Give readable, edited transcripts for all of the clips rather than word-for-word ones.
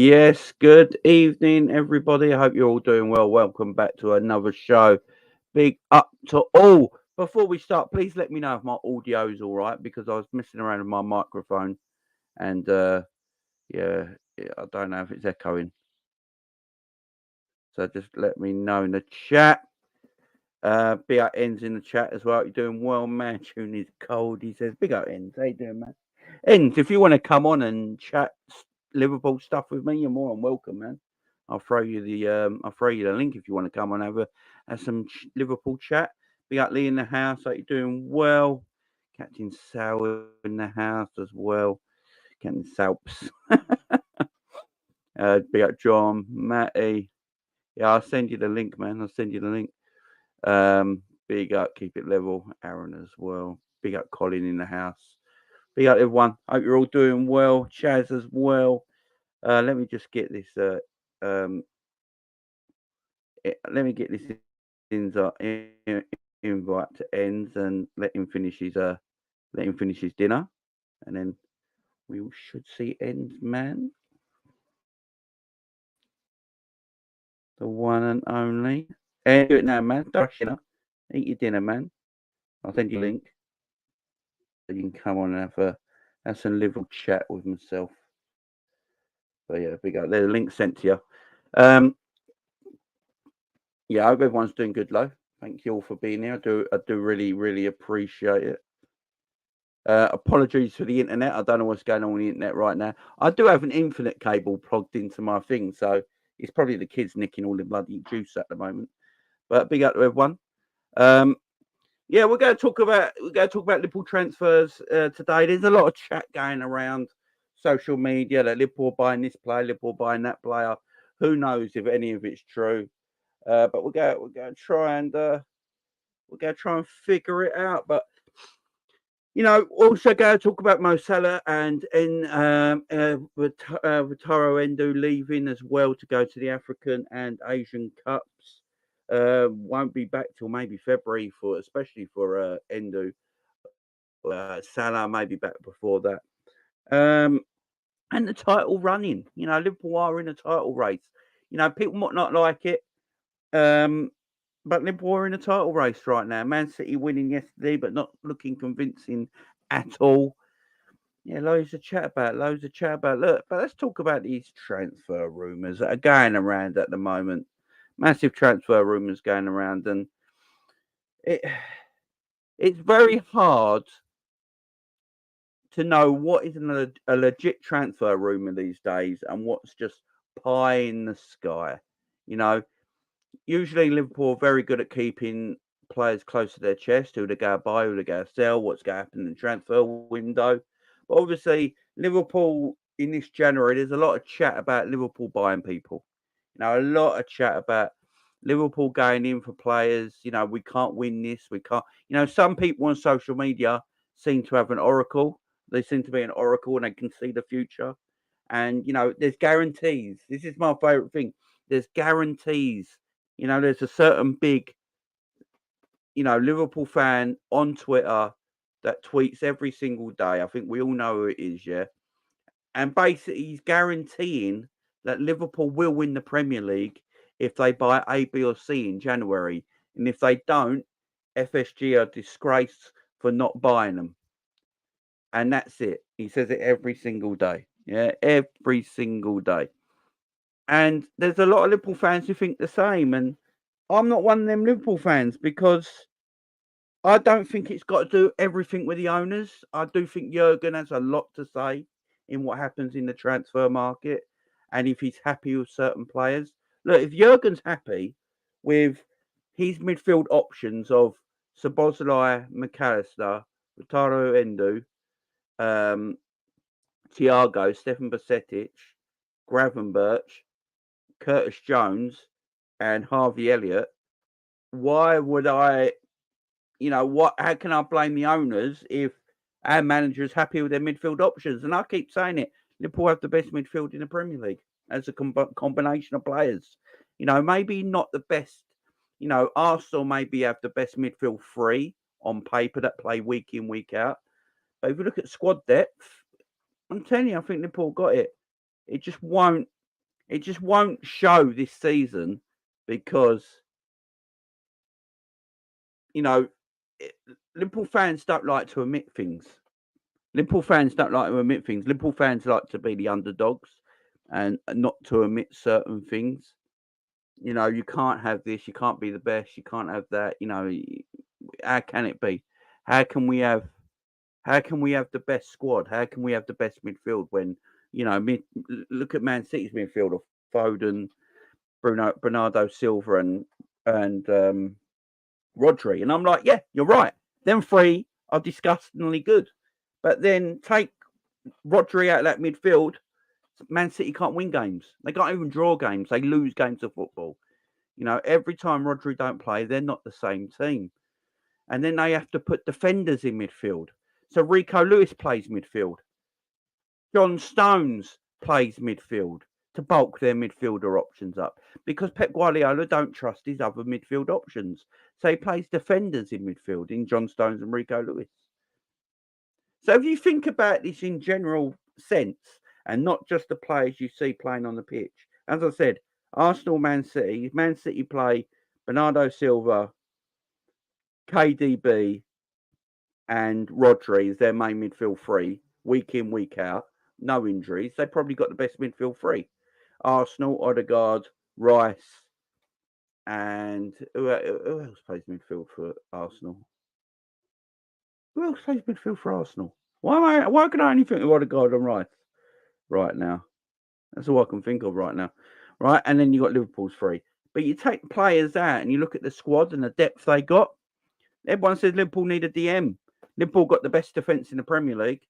Yes, good evening, everybody. I hope you're all doing well. Welcome back to another show. Big up to all. Before we start, please let me know if my audio is all right because I was messing around with my microphone and yeah, I don't know if it's echoing. So just let me know in the chat. Big up ends in the chat as well. You're doing well, man. Tune is cold. He says, big up ends. How you doing, man? Ends, if you want to come on and chat Liverpool stuff with me, you're more than welcome, man. I'll throw you the link if you want to come on over have some Liverpool chat. Big up Lee in the house. Hope you're doing well. Captain Sal in the house as well. Captain Salps. Big up John, Matty. Yeah, I'll send you the link, man. I'll send you the link. Big up, keep it level, Aaron as well. Big up Colin in the house. Big up everyone. Hope you're all doing well. Chaz as well. Let me just get this. Let me get this invite to ends and let him finish his dinner, and then we should see ends, man. The one and only. And do it now, man. Don't rush, eat your dinner, man. I'll send you a link so you can come on and have some little chat with myself. But yeah, big up. There's a link sent to you. Yeah, I hope everyone's doing good, though. Thank you all for being here. I do really, really appreciate it. Apologies for the internet. I don't know what's going on with the internet right now. I do have an infinite cable plugged into my thing, so it's probably the kids nicking all the bloody juice at the moment. But big up to everyone. Yeah, we're going to talk about Liverpool transfers today. There's a lot of chat going around social media that Liverpool buying this player, Liverpool buying that player. Who knows if any of it's true? But we're going to try and figure it out. But also going to talk about Mo Salah and Wataru Endo leaving as well to go to the African and Asian Cups. Won't be back till maybe February especially for Endo. Salah may be back before that. And the title running. Liverpool are in a title race. People might not like it. But Liverpool are in a title race right now. Man City winning yesterday, but not looking convincing at all. Yeah, loads of chat about. Look, but let's talk about these transfer rumours that are going around at the moment. Massive transfer rumours going around, and it's very hard to know what is a legit transfer rumour these days and what's just pie in the sky. Usually Liverpool are very good at keeping players close to their chest, who they go buy, who they go sell, what's going to happen in the transfer window. But obviously, Liverpool in this January, there's a lot of chat about Liverpool buying people. A lot of chat about Liverpool going in for players. We can't win this. We can't. Some people on social media seem to have an oracle. They seem to be an oracle and they can see the future. And, there's guarantees. This is my favourite thing. There's guarantees. There's a certain big, Liverpool fan on Twitter that tweets every single day. I think we all know who it is, yeah. And basically, he's guaranteeing that Liverpool will win the Premier League if they buy A, B, or C in January. And if they don't, FSG are disgraced for not buying them. And that's it. He says it every single day. Yeah, every single day. And there's a lot of Liverpool fans who think the same. And I'm not one of them Liverpool fans because I don't think it's got to do everything with the owners. I do think Jurgen has a lot to say in what happens in the transfer market and if he's happy with certain players. Look, if Jurgen's happy with his midfield options of Szoboszlai, McAllister, Wataru Endo, Thiago, Stefan Bajcetic, Gravenberch, Curtis Jones, and Harvey Elliott, why would I, how can I blame the owners if our manager is happy with their midfield options? And I keep saying it, Liverpool have the best midfield in the Premier League as a combination of players. Maybe not the best, Arsenal maybe have the best midfield three on paper that play week in, week out. But if you look at squad depth, I'm telling you, I think Liverpool got it. It just won't It just won't show this season because, you know, Liverpool fans don't like to admit things. Liverpool fans don't like to admit things. Liverpool fans like to be the underdogs and not to admit certain things. You know, you can't have this. You can't be the best. You can't have that. You know, how can it be? How can we have? How can we have the best squad? How can we have the best midfield when, you know, look at Man City's midfield of Foden, Bernardo Silva, and Rodri, and I'm like, yeah, you're right. Them three are disgustingly good, but then take Rodri out of that midfield, Man City can't win games. They can't even draw games. They lose games of football. You know, every time Rodri don't play, they're not the same team. And then they have to put defenders in midfield. So Rico Lewis plays midfield. John Stones plays midfield to bulk their midfielder options up because Pep Guardiola don't trust his other midfield options. So he plays defenders in midfield in John Stones and Rico Lewis. So if you think about this in general sense and not just the players you see playing on the pitch, as I said, Arsenal, Man City play Bernardo Silva, KDB, and Rodri as their main midfield three, week in, week out, no injuries. They probably got the best midfield three. Arsenal, Odegaard, Rice, and who else plays midfield for Arsenal? Who else plays midfield for Arsenal? Why can I only think of Odegaard and Rice right now? That's all I can think of right now. Right, and then you got Liverpool's three. But you take players out and you look at the squad and the depth they got. Everyone says Liverpool need a DM. Liverpool got the best defence in the Premier League,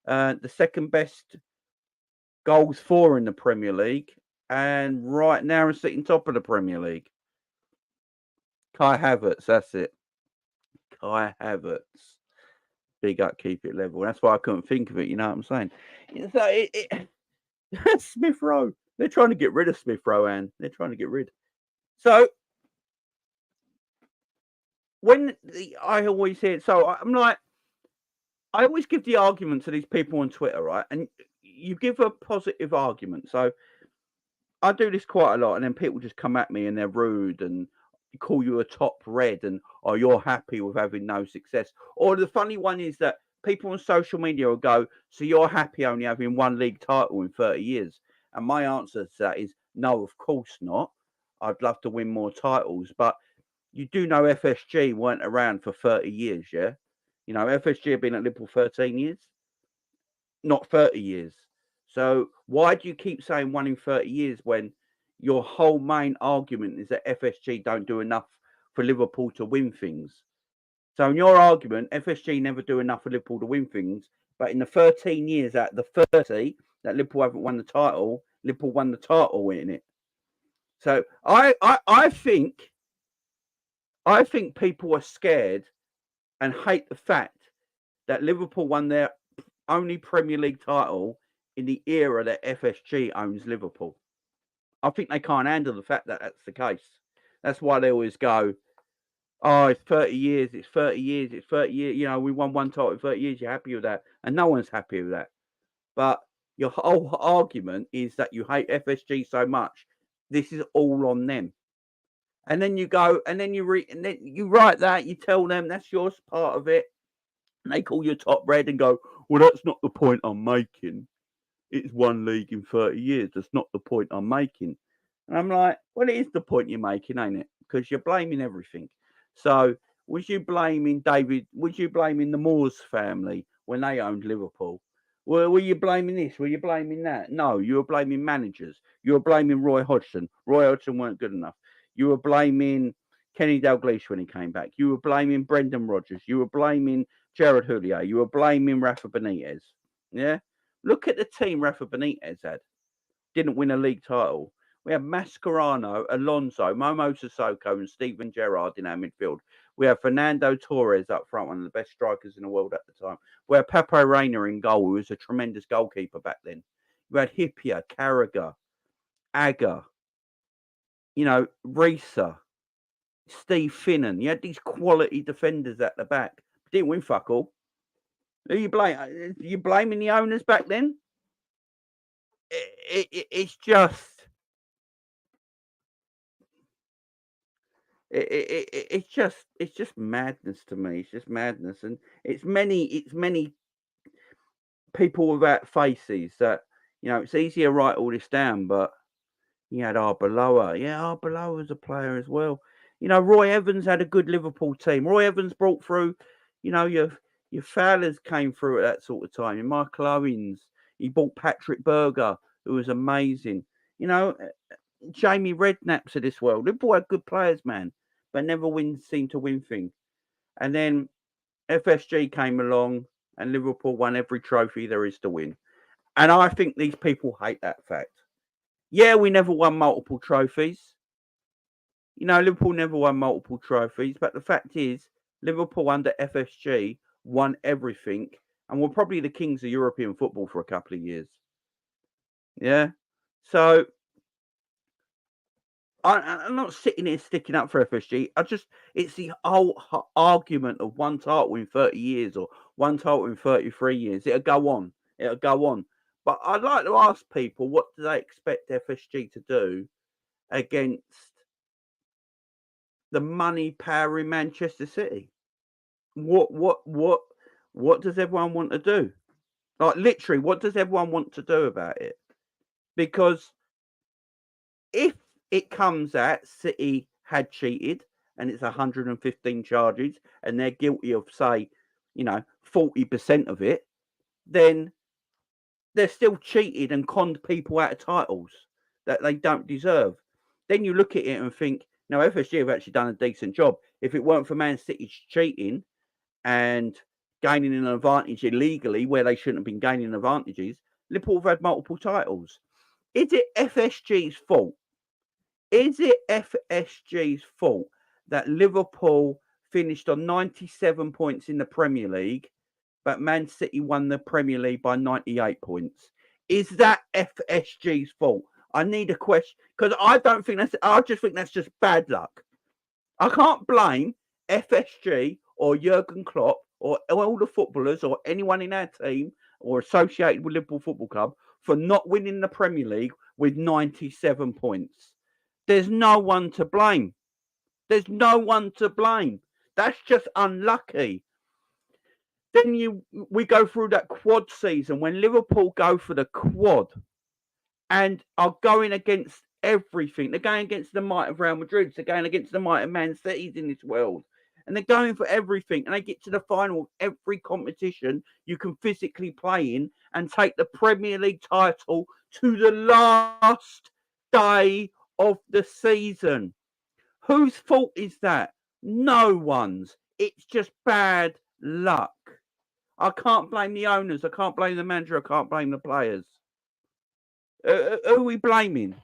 the second best goals for in the Premier League, and right now are sitting top of the Premier League. Kai Havertz, that's it. Kai Havertz. Big up, keep it level. That's why I couldn't think of it, you know what I'm saying? So Smith Rowe. They're trying to get rid of Smith Rowe, Anne. They're trying to get rid. So I always hear it, so I'm like, I always give the argument to these people on Twitter, right? And you give a positive argument. So I do this quite a lot, and then people just come at me and they're rude and call you a top red and, oh, you're happy with having no success. Or the funny one is that people on social media will go, so you're happy only having one league title in 30 years? And my answer to that is, no, of course not. I'd love to win more titles, but you do know FSG weren't around for 30 years, yeah? You know, FSG have been at Liverpool 13 years, not 30 years. So why do you keep saying 1 in 30 years when your whole main argument is that FSG don't do enough for Liverpool to win things? So in your argument, FSG never do enough for Liverpool to win things, but in the 13 years out of the 30 that Liverpool haven't won the title, Liverpool won the title in it. So I think people are scared and hate the fact that Liverpool won their only Premier League title in the era that FSG owns Liverpool. I think they can't handle the fact that that's the case. That's why they always go, oh, it's 30 years, it's 30 years, it's 30 years. You know, we won one title in 30 years. You're happy with that? And no one's happy with that. But your whole argument is that you hate FSG so much. This is all on them. And then you go, and then you write that, you tell them that's your part of it. And they call you top red and go, well, that's not the point I'm making. It's one league in 30 years. That's not the point I'm making. And I'm like, well, it is the point you're making, ain't it? Because you're blaming everything. So was you blaming the Moores family when they owned Liverpool? Well, were you blaming this? Were you blaming that? No, you were blaming managers. You were blaming Roy Hodgson. Roy Hodgson weren't good enough. You were blaming Kenny Dalglish when he came back. You were blaming Brendan Rodgers. You were blaming Gerard Houllier. You were blaming Rafa Benitez. Yeah? Look at the team Rafa Benitez had. Didn't win a league title. We have Mascherano, Alonso, Momo Sissoko, and Steven Gerrard in our midfield. We have Fernando Torres up front, one of the best strikers in the world at the time. We have Papo Reina in goal, who was a tremendous goalkeeper back then. You had Hippier, Carragher, Agger, Risa, Steve Finnan. You had these quality defenders at the back. Didn't win fuck all. Who you blame? You blaming the owners back then? It's just It's just madness to me. It's just madness, and it's many people without faces that it's easy to write all this down, but you had Arbeloa. Yeah, Arbeloa's a player as well. Roy Evans had a good Liverpool team. Roy Evans brought through, your Fowlers came through at that sort of time. Your Michael Owens. He bought Patrick Berger, who was amazing. Jamie Redknapp's of this world. Liverpool had good players, man, but never seemed to win things. And then FSG came along, and Liverpool won every trophy there is to win. And I think these people hate that fact. Yeah, we never won multiple trophies. Liverpool never won multiple trophies, but the fact is, Liverpool under FSG won everything and were probably the kings of European football for a couple of years. Yeah. So I'm not sitting here sticking up for FSG. It's the whole argument of one title in 30 years or one title in 33 years. It'll go on. But I'd like to ask people, what do they expect FSG to do against the money power in Manchester City? What does everyone want to do? Like, literally, what does everyone want to do about it? Because if it comes out City had cheated and it's 115 charges and they're guilty of, say, 40% of it, then they're still cheated and conned people out of titles that they don't deserve. Then you look at it and think, no, FSG have actually done a decent job. If it weren't for Man City's cheating and gaining an advantage illegally where they shouldn't have been gaining advantages, Liverpool have had multiple titles. Is it FSG's fault? Is it FSG's fault that Liverpool finished on 97 points in the Premier League, but Man City won the Premier League by 98 points? Is that FSG's fault? I need a question, because I just think that's just bad luck. I can't blame FSG or Jurgen Klopp or all the footballers or anyone in our team or associated with Liverpool Football Club for not winning the Premier League with 97 points. There's no one to blame. That's just unlucky. Then we go through that quad season when Liverpool go for the quad and are going against everything. They're going against the might of Real Madrid. They're going against the might of Man City's in this world. And they're going for everything. And they get to the final of every competition you can physically play in and take the Premier League title to the last day of the season. Whose fault is that? No one's. It's just bad luck. I can't blame the owners. I can't blame the manager. I can't blame the players. Who are we blaming?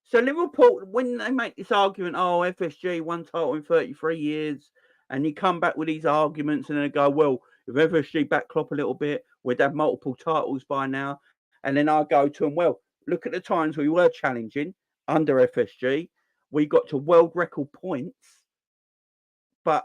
So Liverpool, when they make this argument, FSG won title in 33 years, and you come back with these arguments and they go, well, if FSG back Klopp a little bit, we'd have multiple titles by now. And then I go to them, well, look at the times we were challenging under FSG. We got to world record points, but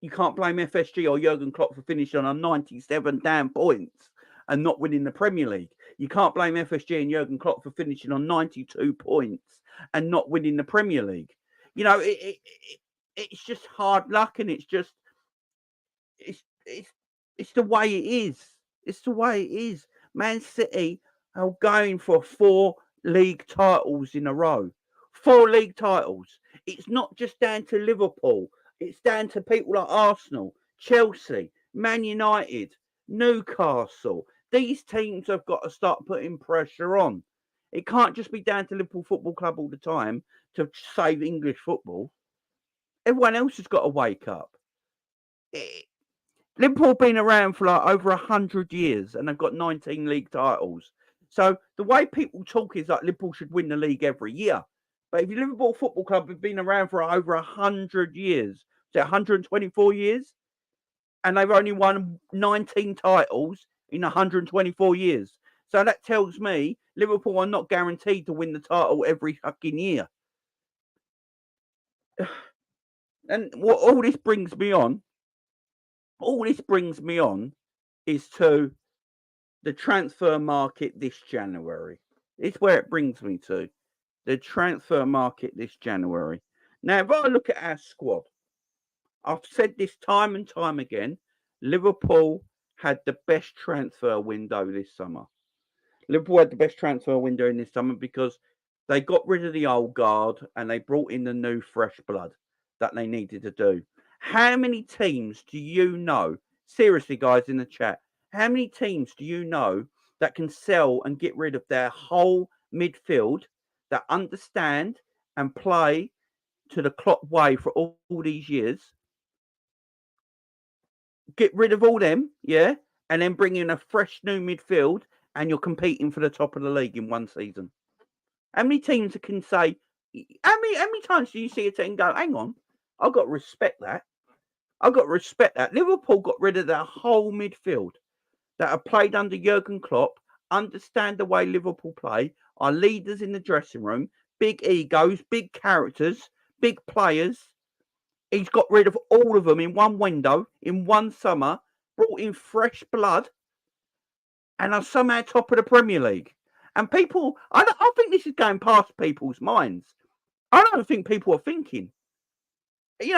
you can't blame FSG or Jurgen Klopp for finishing on 97 damn points and not winning the Premier League. You can't blame FSG and Jurgen Klopp for finishing on 92 points and not winning the Premier League. It's just hard luck, and it's the way it is. It's the way it is. Man City are going for 4 league titles in a row. 4 league titles. It's not just down to Liverpool. It's down to people like Arsenal, Chelsea, Man United, Newcastle. These teams have got to start putting pressure on. It can't just be down to Liverpool Football Club all the time to save English football. Everyone else has got to wake up. Liverpool have been around for like over 100 years and they've got 19 league titles. So the way people talk is like Liverpool should win the league every year. But if Liverpool Football Club have been around for over 100 years, so 124 years, and they've only won 19 titles in 124 years. So that tells me Liverpool are not guaranteed to win the title every fucking year. And what all this brings me on is to the transfer market this January. It's where it brings me to. the transfer market this January. Now, if I look at our squad, I've said this time and time again, Liverpool had the best transfer window this summer. Liverpool had the best transfer window in this summer because they got rid of the old guard and they brought in the new fresh blood that they needed to do. How many teams do you know, seriously guys in the chat, how many teams do you know that can sell and get rid of their whole midfield, that understand and play to the Klopp way for all these years? Get rid of all them, yeah, and then bring in a fresh new midfield and you're competing for the top of the league in one season. How many teams can say, how many times do you see a team go, hang on, I've got to respect that. I've got to respect that. Liverpool got rid of their whole midfield that have played under Jurgen Klopp, understand the way Liverpool play, are leaders in the dressing room, big egos, big characters, big players. He's got rid of all of them in one window, in one summer, brought in fresh blood, and are somehow top of the Premier League. And people, I think this is going past people's minds. I don't think people are thinking.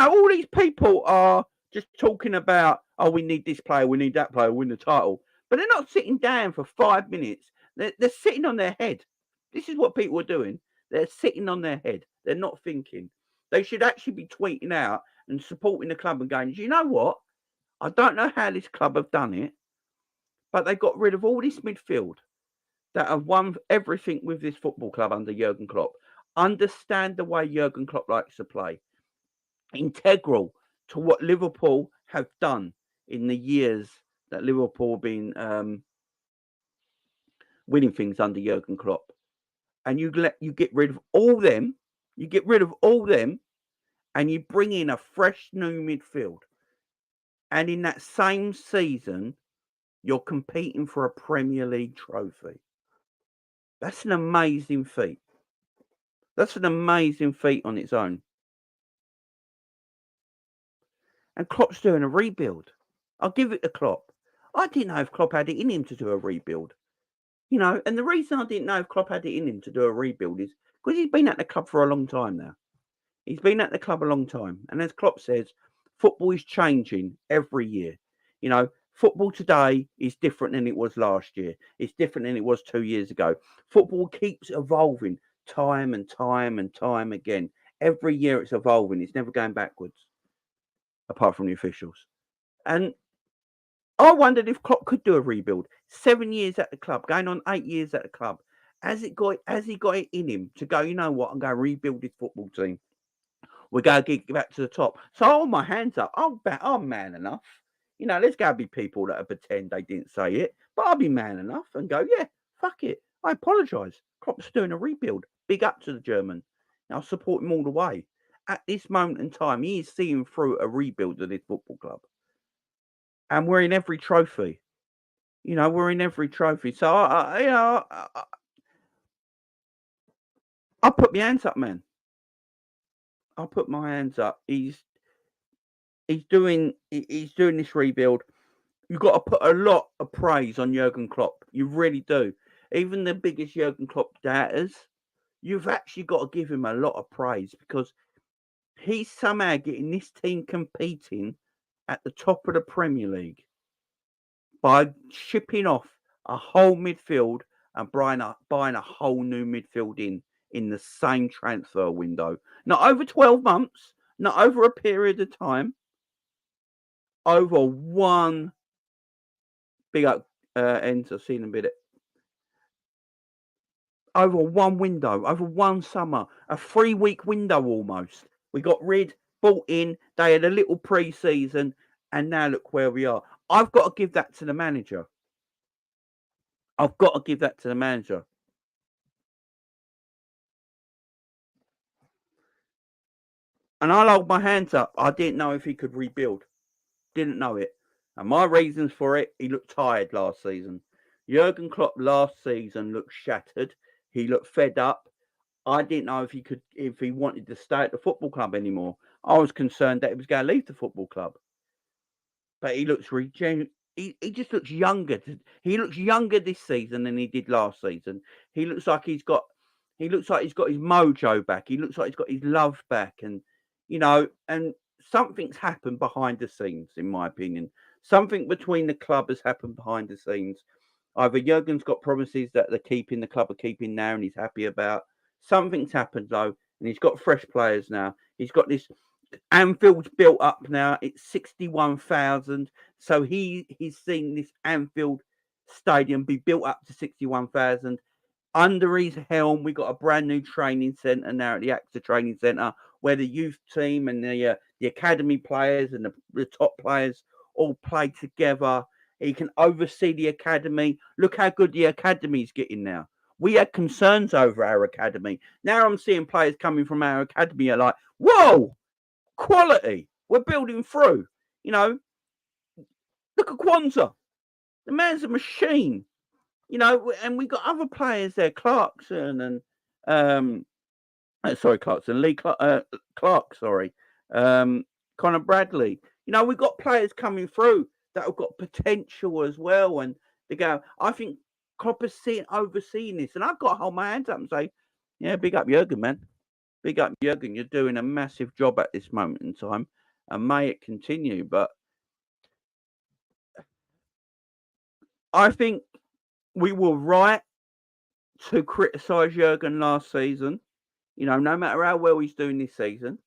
All these people are just talking about, oh, we need this player, we need that player, win the title. But they're not sitting down for 5 minutes. They're sitting on their head. This is what people are doing. They're sitting on their head. They're not thinking. They should actually be tweeting out and supporting the club and going, do you know what? I don't know how this club have done it, but they got rid of all this midfield that have won everything with this football club under Jurgen Klopp. Understand the way Jurgen Klopp likes to play. Integral to what Liverpool have done in the years that Liverpool have been winning things under Jurgen Klopp. And you get rid of all them, and you bring in a fresh new midfield. And in that same season, you're competing for a Premier League trophy. That's an amazing feat. That's an amazing feat on its own. And Klopp's doing a rebuild. I'll give it to Klopp. I didn't know if Klopp had it in him to do a rebuild. And the reason I didn't know if Klopp had it in him to do a rebuild is because he's been at the club for a long time now. He's been at the club a long time. And as Klopp says, football is changing every year. Football today is different than it was last year. It's different than it was 2 years ago. Football keeps evolving time and time and time again. Every year it's evolving. It's never going backwards, apart from the officials. And I wondered if Klopp could do a rebuild. 7 years at the club, going on 8 years at the club. Has he got it in him to go, you know what, I'm going to rebuild this football team. We're going to get back to the top. So I hold my hands up. I'm man enough. There's got to be people that pretend they didn't say it. But I'll be man enough and go, yeah, fuck it. I apologise. Klopp's doing a rebuild. Big up to the German. I'll support him all the way. At this moment in time, he is seeing through a rebuild of this football club. And we're in every trophy. We're in every trophy. So, I put my hands up, man. I'll put my hands up. He's doing this rebuild. You've got to put a lot of praise on Jurgen Klopp. You really do. Even the biggest Jurgen Klopp doubters, you've actually got to give him a lot of praise because he's somehow getting this team competing at the top of the Premier League by shipping off a whole midfield and buying a whole new midfield in the same transfer window. Not over 12 months, not over a period of time, over one big up ends. I've seen a bit. Over one window, over one summer, a 3-week window almost. We got rid, bought in, they had a little pre-season, and now look where we are. I've got to give that to the manager. I've got to give that to the manager. And I'll hold my hands up. I didn't know if he could rebuild. Didn't know it. And my reasons for it, he looked tired last season. Jurgen Klopp last season looked shattered. He looked fed up. I didn't know if he wanted to stay at the football club anymore. I was concerned that he was going to leave the football club. But he looks he just looks younger. He looks younger this season than he did last season. He looks like he's got he looks like he's got his mojo back. He looks like he's got his love back, and and something's happened behind the scenes, in my opinion. Something between the club has happened behind the scenes. Either Jurgen's got promises that the club are keeping now, and he's happy about. Something's happened though, and he's got fresh players now. He's got this. Anfield's built up now. It's 61,000. So he's seen this Anfield Stadium be built up to 61,000. Under his helm, we got a brand new training centre now at the AXA Training Centre, where the youth team and the academy players and the top players all play together. He can oversee the academy. Look how good the academy's getting now. We had concerns over our academy. Now I'm seeing players coming from our academy are like, whoa, quality. We're building through. Look at Kwanzaa. The man's a machine. And we got other players there, Clarkson and Clarkson, Lee Clark, Connor Bradley. We've got players coming through that have got potential as well. And they go, I think Klopp is overseeing this. And I've got to hold my hands up and say, yeah, big up Jurgen, man. Big up Jurgen. You're doing a massive job at this moment in time. And may it continue. But I think we were right to criticise Jurgen last season. No matter how well he's doing this season.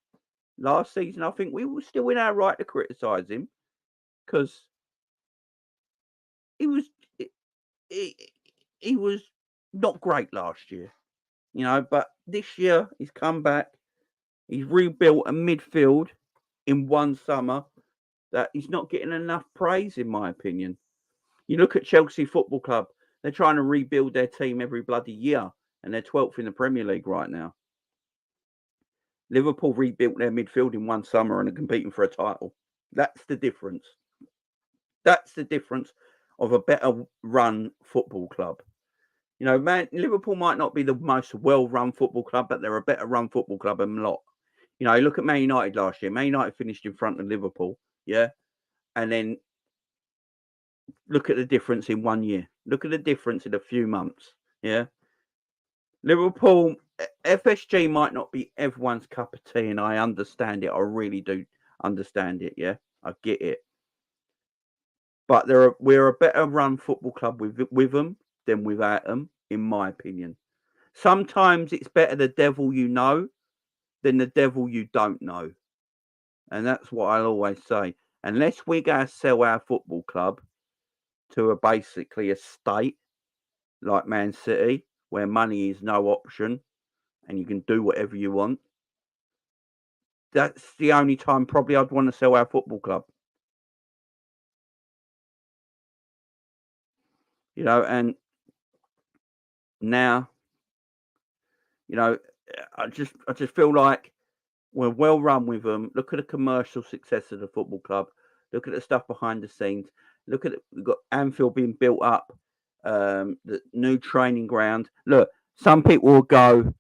Last season, I think we were still in our right to criticise him because he was not great last year. But this year he's come back. He's rebuilt a midfield in one summer that he's not getting enough praise, in my opinion. You look at Chelsea Football Club, they're trying to rebuild their team every bloody year, and they're 12th in the Premier League right now. Liverpool rebuilt their midfield in one summer and are competing for a title. That's the difference. That's the difference of a better run football club. Liverpool might not be the most well-run football club, but they're a better run football club than a lot. Look at Man United last year. Man United finished in front of Liverpool, yeah? And then look at the difference in 1 year. Look at the difference in a few months, yeah? Liverpool, FSG might not be everyone's cup of tea, and I understand it. I really do understand it, yeah? I get it. But we're a better run football club with them than without them, in my opinion. Sometimes it's better the devil you know than the devil you don't know. And that's what I'll always say. Unless we're going to sell our football club to basically a state like Man City, where money is no option and you can do whatever you want, that's the only time probably I'd want to sell our football club. And now, I just feel like we're well run with them. Look at the commercial success of the football club. Look at the stuff behind the scenes. Look at it. We've got Anfield being built up, the new training ground. Look, some people will go,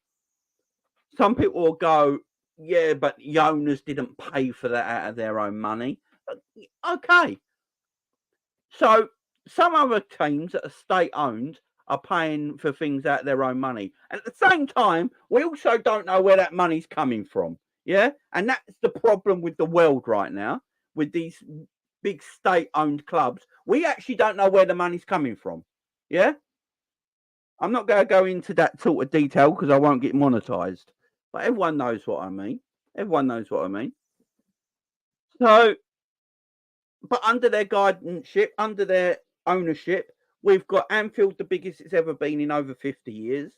yeah, but the owners didn't pay for that out of their own money. Okay. So some other teams that are state owned are paying for things out of their own money. And at the same time, we also don't know where that money's coming from. Yeah. And that's the problem with the world right now, with these big state owned clubs. We actually don't know where the money's coming from. Yeah. I'm not going to go into that sort of detail because I won't get monetized. But everyone knows what I mean. Everyone knows what I mean. So, but under their guardianship, under their ownership, we've got Anfield, the biggest it's ever been in over 50 years.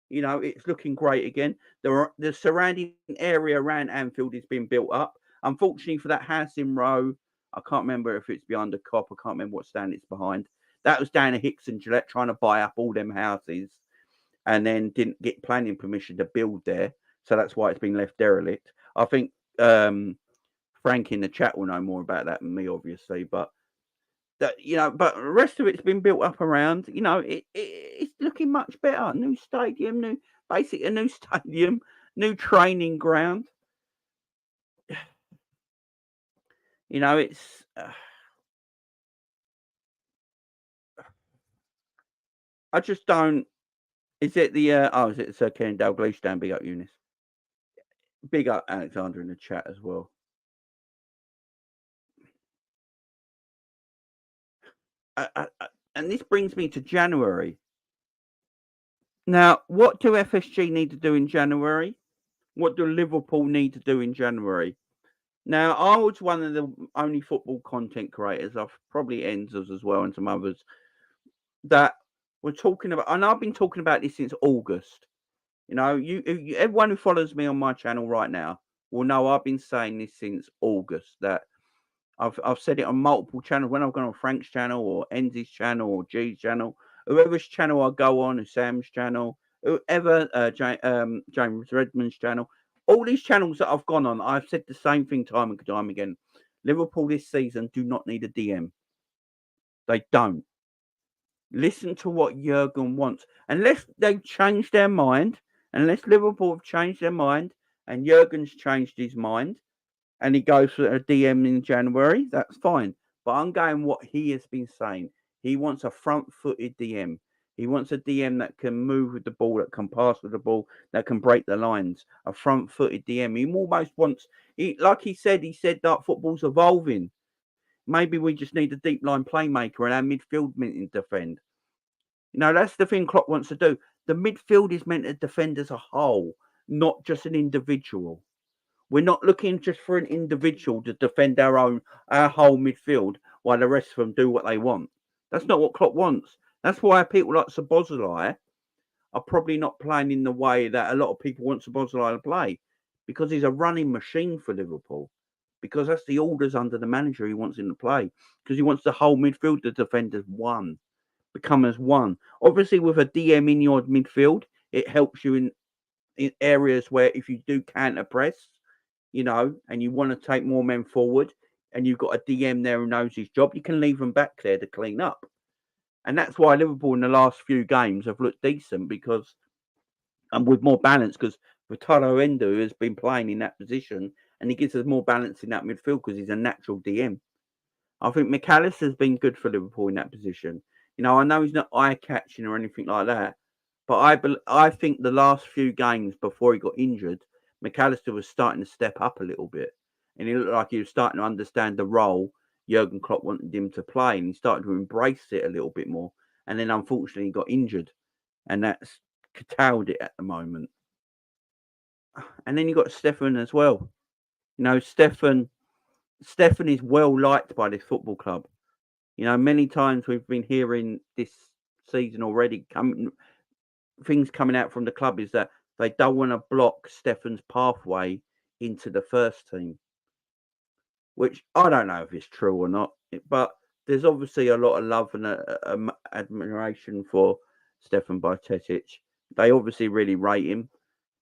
It's looking great again. The surrounding area around Anfield is being built up. Unfortunately for that house in Row, I can't remember if it's behind a cop. I can't remember what stand it's behind. That was down at Hicks and Gillette trying to buy up all them houses and then didn't get planning permission to build there. So that's why it's been left derelict. I think Frank in the chat will know more about that than me, obviously. But but the rest of it's been built up around. It's looking much better. New stadium, a new stadium, new training ground. It's. I just don't. Is it the is it Sir Ken Dalglish down? Big up Eunice. Big up Alexander in the chat as well. And this brings me to January. Now, what do FSG need to do in January? What do Liverpool need to do in January? Now, I was one of the only football content creators, I've probably Enzo's as well and some others, that were talking about, and I've been talking about this since August. You know, everyone who follows me on my channel right now will know I've been saying this since August, that I've said it on multiple channels. When I've gone on Frank's channel or Enzy's channel or G's channel, whoever's channel I go on, or Sam's channel, whoever, James Redmond's channel, all these channels that I've gone on, I've said the same thing time and time again. Liverpool this season do not need a DM. They don't. Listen to what Jurgen wants. Unless they've changed their mind, unless Liverpool have changed their mind and Jurgen's changed his mind, and he goes for a DM in January, that's fine. But I'm going what he has been saying. He wants a front-footed DM. He wants a DM that can move with the ball, that can pass with the ball, that can break the lines. A front-footed DM. He almost wants, like he said that football's evolving. Maybe we just need a deep line playmaker and our midfield meant to defend. You know, that's the thing Klopp wants to do. The midfield is meant to defend as a whole, not just an individual. We're not looking just for an individual to defend our whole midfield while the rest of them do what they want. That's not what Klopp wants. That's why people like Szoboszlai are probably not playing in the way that a lot of people want Szoboszlai to play, because he's a running machine for Liverpool. Because that's the orders under the manager he wants him to play. Because he wants the whole midfield to defend as one, become as one. Obviously, with a DM in your midfield, it helps you in areas where if you do counter press, you know, and you want to take more men forward, and you've got a DM there who knows his job, you can leave them back there to clean up. And that's why Liverpool in the last few games have looked decent, because and with more balance, because Endo has been playing in that position, and he gives us more balance in that midfield because he's a natural DM. I think McAllister's been good for Liverpool in that position. You know, I know he's not eye-catching or anything like that, but I think the last few games before he got injured, McAllister was starting to step up a little bit, and he looked like he was starting to understand the role Jurgen Klopp wanted him to play, and he started to embrace it a little bit more. And then, unfortunately, he got injured, and that's curtailed it at the moment. And then you got Stefan as well. You know, Stefan is well liked by this football club. You know, many times we've been hearing this season already, things coming out from the club is that they don't want to block Stefan's pathway into the first team, which I don't know if it's true or not, but there's obviously a lot of love and admiration for Stefan Bajcetic. They obviously really rate him.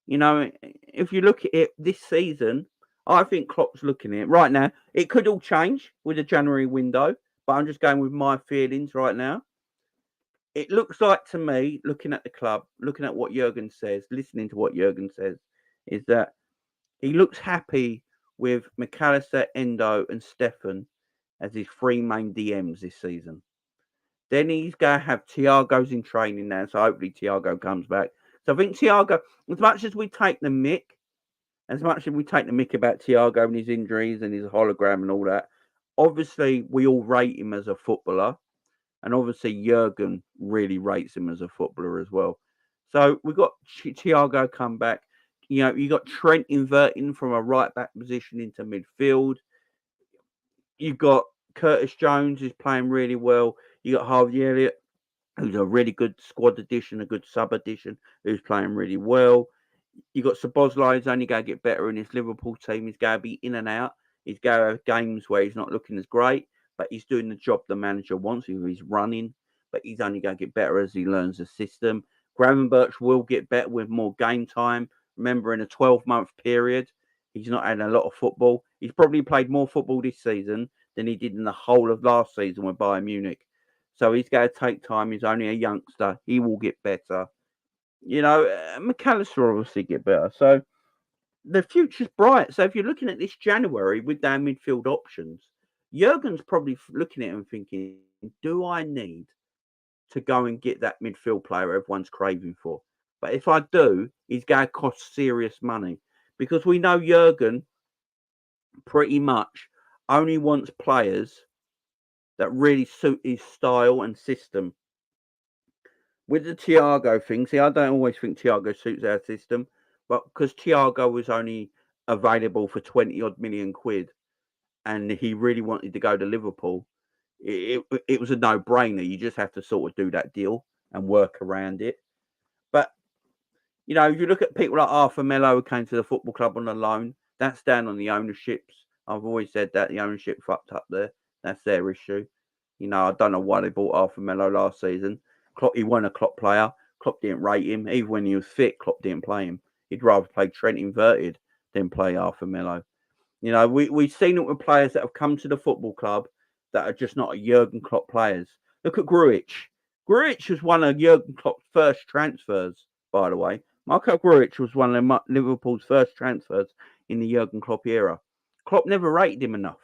You know, if you look at it this season, I think Klopp's looking at it right now. It could all change with the January window, but I'm just going with my feelings right now. It looks like to me, looking at the club, looking at what Jurgen says, listening to what Jurgen says, is that he looks happy with McAllister, Endo, and Stefan as his three main DMs this season. Then he's going to have Thiago's in training now, so hopefully Thiago comes back. So I think Thiago, as much as we take the mick about Thiago and his injuries and his hologram and all that, obviously we all rate him as a footballer. And obviously Jurgen really rates him as a footballer as well. So we've got Thiago come back. You know, you got Trent inverting from a right back position into midfield. You've got Curtis Jones, who's playing really well. You got Harvey Elliott, who's a really good squad addition, a good sub addition, who's playing really well. You got Szoboszlai, who's only going to get better in this Liverpool team. He's going to be in and out. He's going to have games where he's not looking as great, but he's doing the job the manager wants. He's running, but he's only going to get better as he learns the system. Gravenberch will get better with more game time. Remember, in a 12-month period, he's not had a lot of football. He's probably played more football this season than he did in the whole of last season with Bayern Munich. So he's going to take time. He's only a youngster. He will get better. You know, McAllister obviously get better. So the future's bright. So if you're looking at this January with their midfield options, Jurgen's probably looking at it and thinking, do I need to go and get that midfield player everyone's craving for? But if I do, he's going to cost serious money because we know Jurgen pretty much only wants players that really suit his style and system. With the Thiago thing, see, I don't always think Thiago suits our system, but because Thiago was only available for 20 odd million quid and he really wanted to go to Liverpool, it was a no brainer. You just have to sort of do that deal and work around it. But, you know, if you look at people like Arthur Melo who came to the football club on a loan, that's down on the ownerships. I've always said that the ownership fucked up there. That's their issue. You know, I don't know why they bought Arthur Melo last season. He wasn't a Klopp player. Klopp didn't rate him. Even when he was fit, Klopp didn't play him. He'd rather play Trent inverted than play Arthur Melo. You know, we've seen it with players that have come to the football club that are just not Jurgen Klopp players. Look at Grujic. Grujic was one of Jurgen Klopp's first transfers, by the way. Marco Grujic was one of Liverpool's first transfers in the Jurgen Klopp era. Klopp never rated him enough.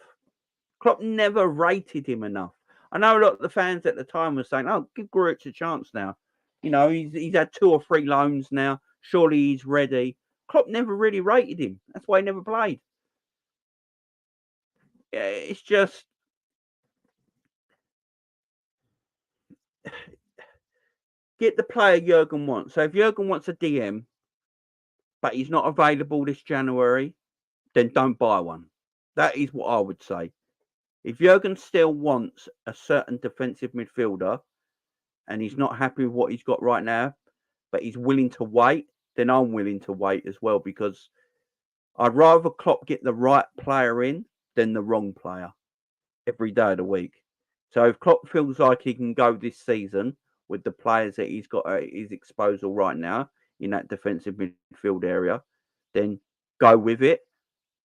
Klopp never rated him enough. I know a lot of the fans at the time were saying, "Oh, give Grujic a chance now." You know, he's had 2 or 3 loans now. Surely he's ready. Klopp never really rated him. That's why he never played. It's just get the player Jurgen wants. So if Jurgen wants a DM, but he's not available this January, then don't buy one. That is what I would say. If Jurgen still wants a certain defensive midfielder and he's not happy with what he's got right now, but he's willing to wait, then I'm willing to wait as well because I'd rather Klopp get the right player in than the wrong player every day of the week. So if Klopp feels like he can go this season with the players that he's got at his disposal right now in that defensive midfield area, then go with it.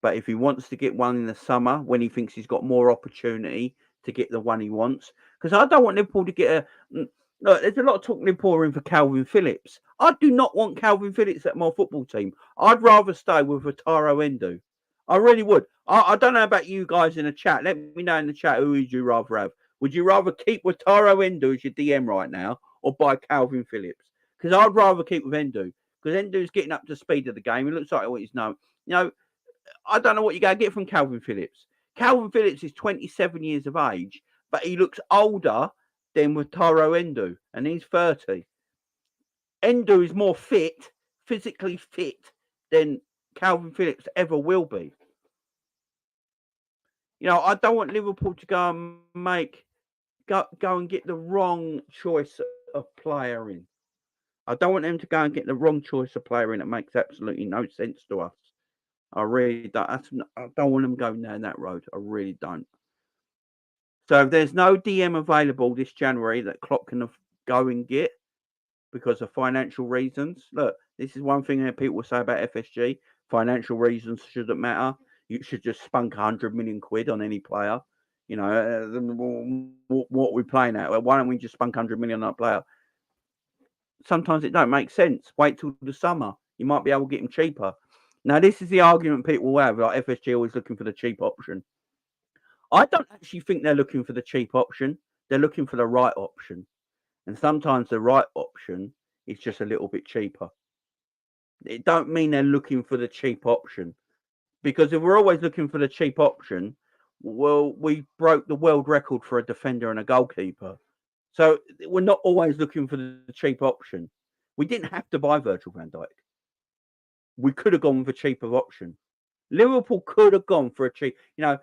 But if he wants to get one in the summer when he thinks he's got more opportunity to get the one he wants, because I don't want Liverpool to get a. Look, there's a lot of talk Liverpool in for Calvin Phillips. I do not want Calvin Phillips at my football team. I'd rather stay with Wataru Endo. I really would. I don't know about you guys in the chat. Let me know in the chat who would you rather have. Would you rather keep Wataru Endo as your DM right now or buy Calvin Phillips? Because I'd rather keep with Endo. Because Endo's getting up to speed of the game. It looks like what he's known. You know, I don't know what you're going to get from Calvin Phillips. Calvin Phillips is 27 years of age, but he looks older than Wataru Endo, and he's 30. Endo is more fit, physically fit, than Calvin Phillips ever will be. You know, I don't want Liverpool to go and go and get the wrong choice of player in. I don't want them to go and get the wrong choice of player in. It makes absolutely no sense to us. I really don't. I don't want them going down that road. I really don't. So if there's no DM available this January that Klopp can go and get because of financial reasons, look, this is one thing that people will say about FSG. Financial reasons shouldn't matter. You should just spunk 100 million quid on any player. You know, what we're playing at. Well, why don't we just spunk 100 million on a player? Sometimes it don't make sense. Wait till the summer. You might be able to get him cheaper. Now, this is the argument people will have, like FSG always looking for the cheap option. I don't actually think they're looking for the cheap option. They're looking for the right option. And sometimes the right option is just a little bit cheaper. It don't mean they're looking for the cheap option. Because if we're always looking for the cheap option, well, we broke the world record for a defender and a goalkeeper. So we're not always looking for the cheap option. We didn't have to buy Virgil van Dijk. We could have gone with a cheaper option. Liverpool could have gone for a cheap, you know,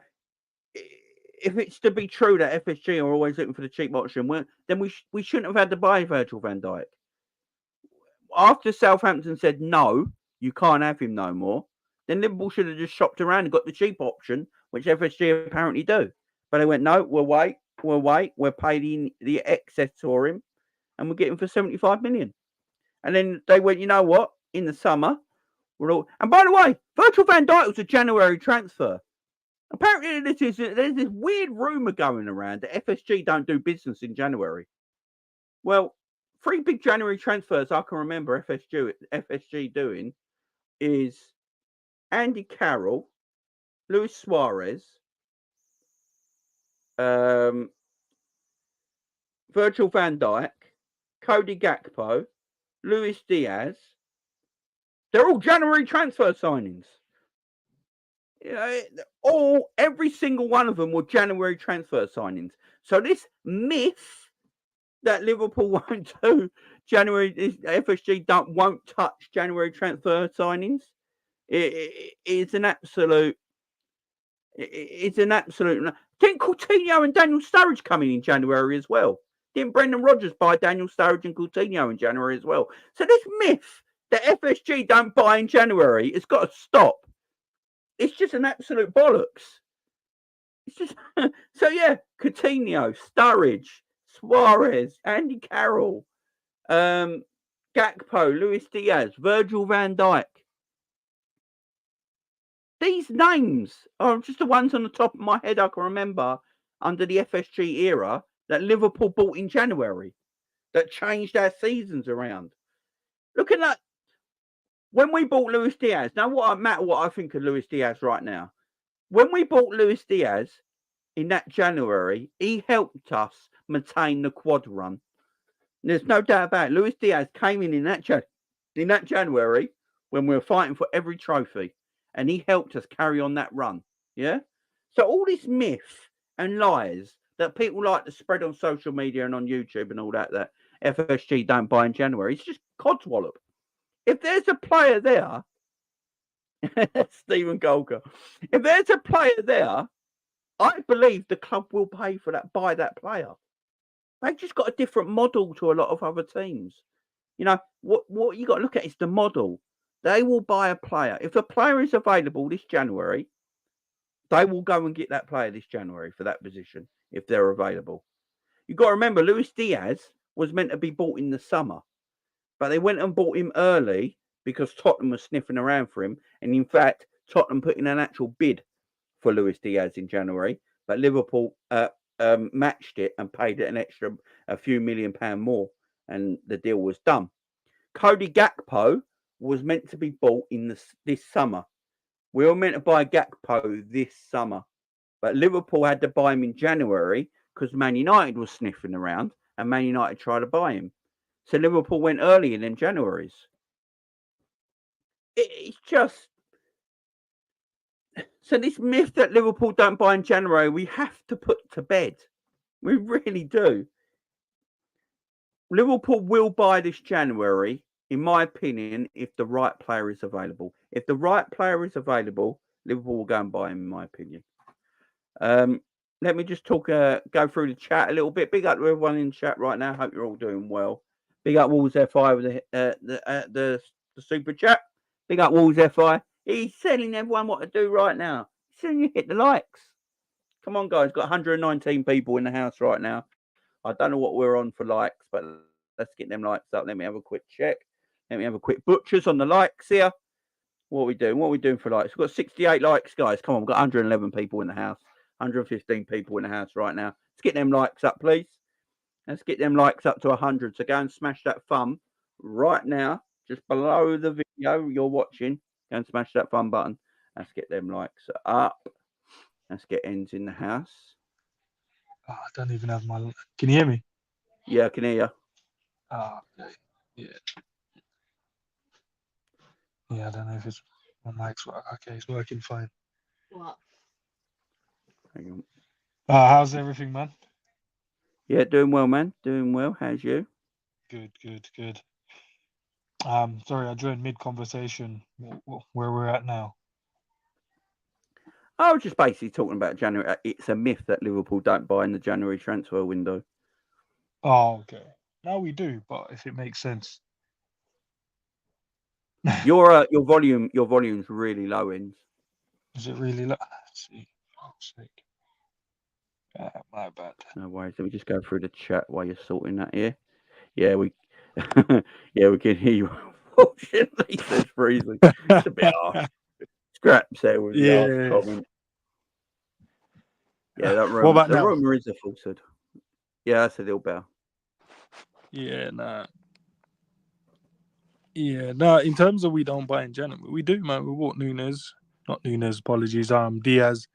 if it's to be true that FSG are always looking for the cheap option, then we shouldn't have had to buy Virgil van Dijk. After Southampton said, no, you can't have him no more, then Liverpool should have just shopped around and got the cheap option, which FSG apparently do. But they went, no, we'll wait, we'll pay the excess for him, and we'll get him for 75 million. And then they went, you know what, in the summer, and by the way, Virgil van Dijk was a January transfer. Apparently, there's this weird rumour going around that FSG don't do business in January. Well, 3 big January transfers I can remember FSG doing is Andy Carroll, Luis Suarez, Virgil van Dijk, Cody Gakpo, Luis Diaz, they're all January transfer signings. Every single one of them were January transfer signings. So this myth that Liverpool won't do January, FSG won't touch January transfer signings. It's an absolute. It's an absolute. Didn't Coutinho and Daniel Sturridge coming in January as well? Didn't Brendan Rodgers buy Daniel Sturridge and Coutinho in January as well? So this myth that FSG don't buy in January, it's got to stop. It's just an absolute bollocks. It's just so yeah. Coutinho, Sturridge, Suarez, Andy Carroll, Gakpo, Luis Diaz, Virgil van Dijk. These names are just the ones on the top of my head I can remember under the FSG era that Liverpool bought in January that changed our seasons around. Look at that. When we bought Luis Diaz, now what I think of Luis Diaz right now. When we bought Luis Diaz in that January, he helped us maintain the quad run. There's no doubt about it. Luis Diaz came in that January when we were fighting for every trophy, and he helped us carry on that run. Yeah. So all this myth and lies that people like to spread on social media and on YouTube and all that FSG don't buy in January, it's just codswallop. If there's a player there, Stephen Golker, if there's a player there, I believe the club will pay for that, buy that player. They've just got a different model to a lot of other teams. You know, what you got to look at is the model. They will buy a player. If a player is available this January, they will go and get that player this January for that position if they're available. You've got to remember, Luis Diaz was meant to be bought in the summer, but they went and bought him early because Tottenham was sniffing around for him. And in fact, Tottenham put in an actual bid for Luis Diaz in January, but Liverpool matched it and paid it a few £1 million more, and the deal was done. Cody Gakpo was meant to be bought in this summer. We were meant to buy Gakpo this summer, but Liverpool had to buy him in January because Man United was sniffing around and Man United tried to buy him. So Liverpool went early in them Januaries. It's just... So this myth that Liverpool don't buy in January, we have to put to bed. We really do. Liverpool will buy this January, in my opinion, if the right player is available. If the right player is available, Liverpool will go and buy him, in my opinion. Let me just go through the chat a little bit. Big up to everyone in the chat right now. Hope you're all doing well. Big up Wolves FI with the super chat. Big up Wolves FI. He's telling everyone what to do right now. He's telling you hit the likes. Come on, guys. Got 119 people in the house right now. I don't know what we're on for likes, but let's get them likes up. Let me have a quick check. Let me have a quick butchers on the likes here. What are we doing? What are we doing for likes? We've got 68 likes, guys. Come on, we've got 111 people in the house. 115 people in the house right now. Let's get them likes up, please. Let's get them likes up to 100. So go and smash that thumb right now, just below the video you're watching. Go and smash that thumb button. Let's get them likes up. Let's get ends in the house. Oh, I don't even have my... Can you hear me? Yeah, I can hear you. Oh, okay. Yeah. Yeah, I don't know if it's... My mic's... Okay, it's working fine. What? Hang on. How's everything, man? Yeah, doing well, man. Doing well. How's you? Good. Sorry, I joined mid-conversation. Where we're at now? I was just basically talking about January. It's a myth that Liverpool don't buy in the January transfer window. Oh, okay. No, we do, but if it makes sense. Your volume's really low, Ends. Is it really low? Let's see. Oh, sake. My bad. No worries. Let me just go through the chat while you're sorting that here. Yeah, we can hear you. Unfortunately, says freezing. It's a bit harsh. Scraps there with the last comment. Yeah, that rumor. What about the now? rumor is a falsehood. Yeah, that's a little better. Yeah, nah. Yeah, no. In terms of we don't buy in January, we do, man. We bought apologies. Diaz,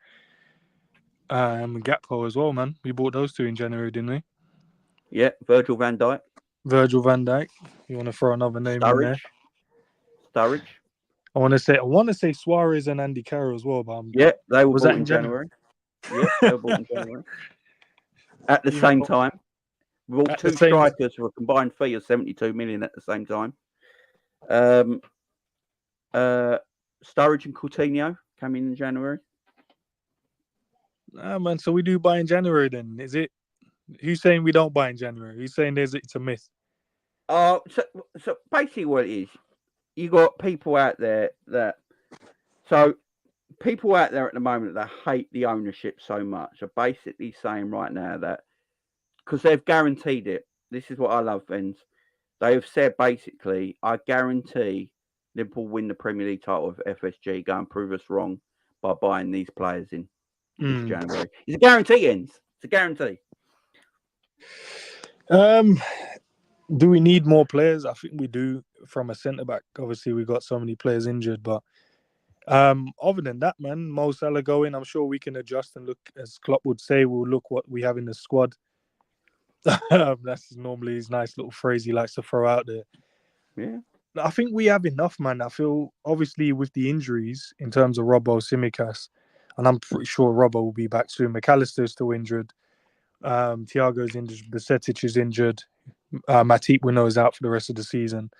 Gakpo as well, man. We bought those two in January, didn't we? Yeah, Virgil van Dijk. Virgil van Dijk. You want to throw another name in there? Sturridge. I want to say Suarez and Andy Carroll as well, but Yeah, they were was bought that in in January. Yeah, they were bought in January. At the You same know, time, we bought at the two same- strikers for a combined fee of 72 million at the same time. Sturridge and Coutinho came in January. man. So we do buy in January then? Is it? Who's saying we don't buy in January? Who's saying it's a myth? So basically what it is, you got people out there people out there at the moment that hate the ownership so much are basically saying right now that because they've guaranteed it. This is what I love, Vince. They have said basically, I guarantee Liverpool win the Premier League title of FSG. Go and prove us wrong by buying these players in this January. It's a guarantee, Ends. It's a guarantee. Do we need more players? I think we do from a centre back. Obviously, we got so many players injured, but other than that, man, Mo Salah going. I'm sure we can adjust and look, as Klopp would say, we'll look what we have in the squad. That's normally his nice little phrase he likes to throw out there. Yeah. I think we have enough, man. I feel obviously with the injuries in terms of Robbo, Tsimikas, and I'm pretty sure Robbo will be back soon. McAllister's still injured. Thiago's injured. Besetic is injured. Matip we know is out for the rest of the season.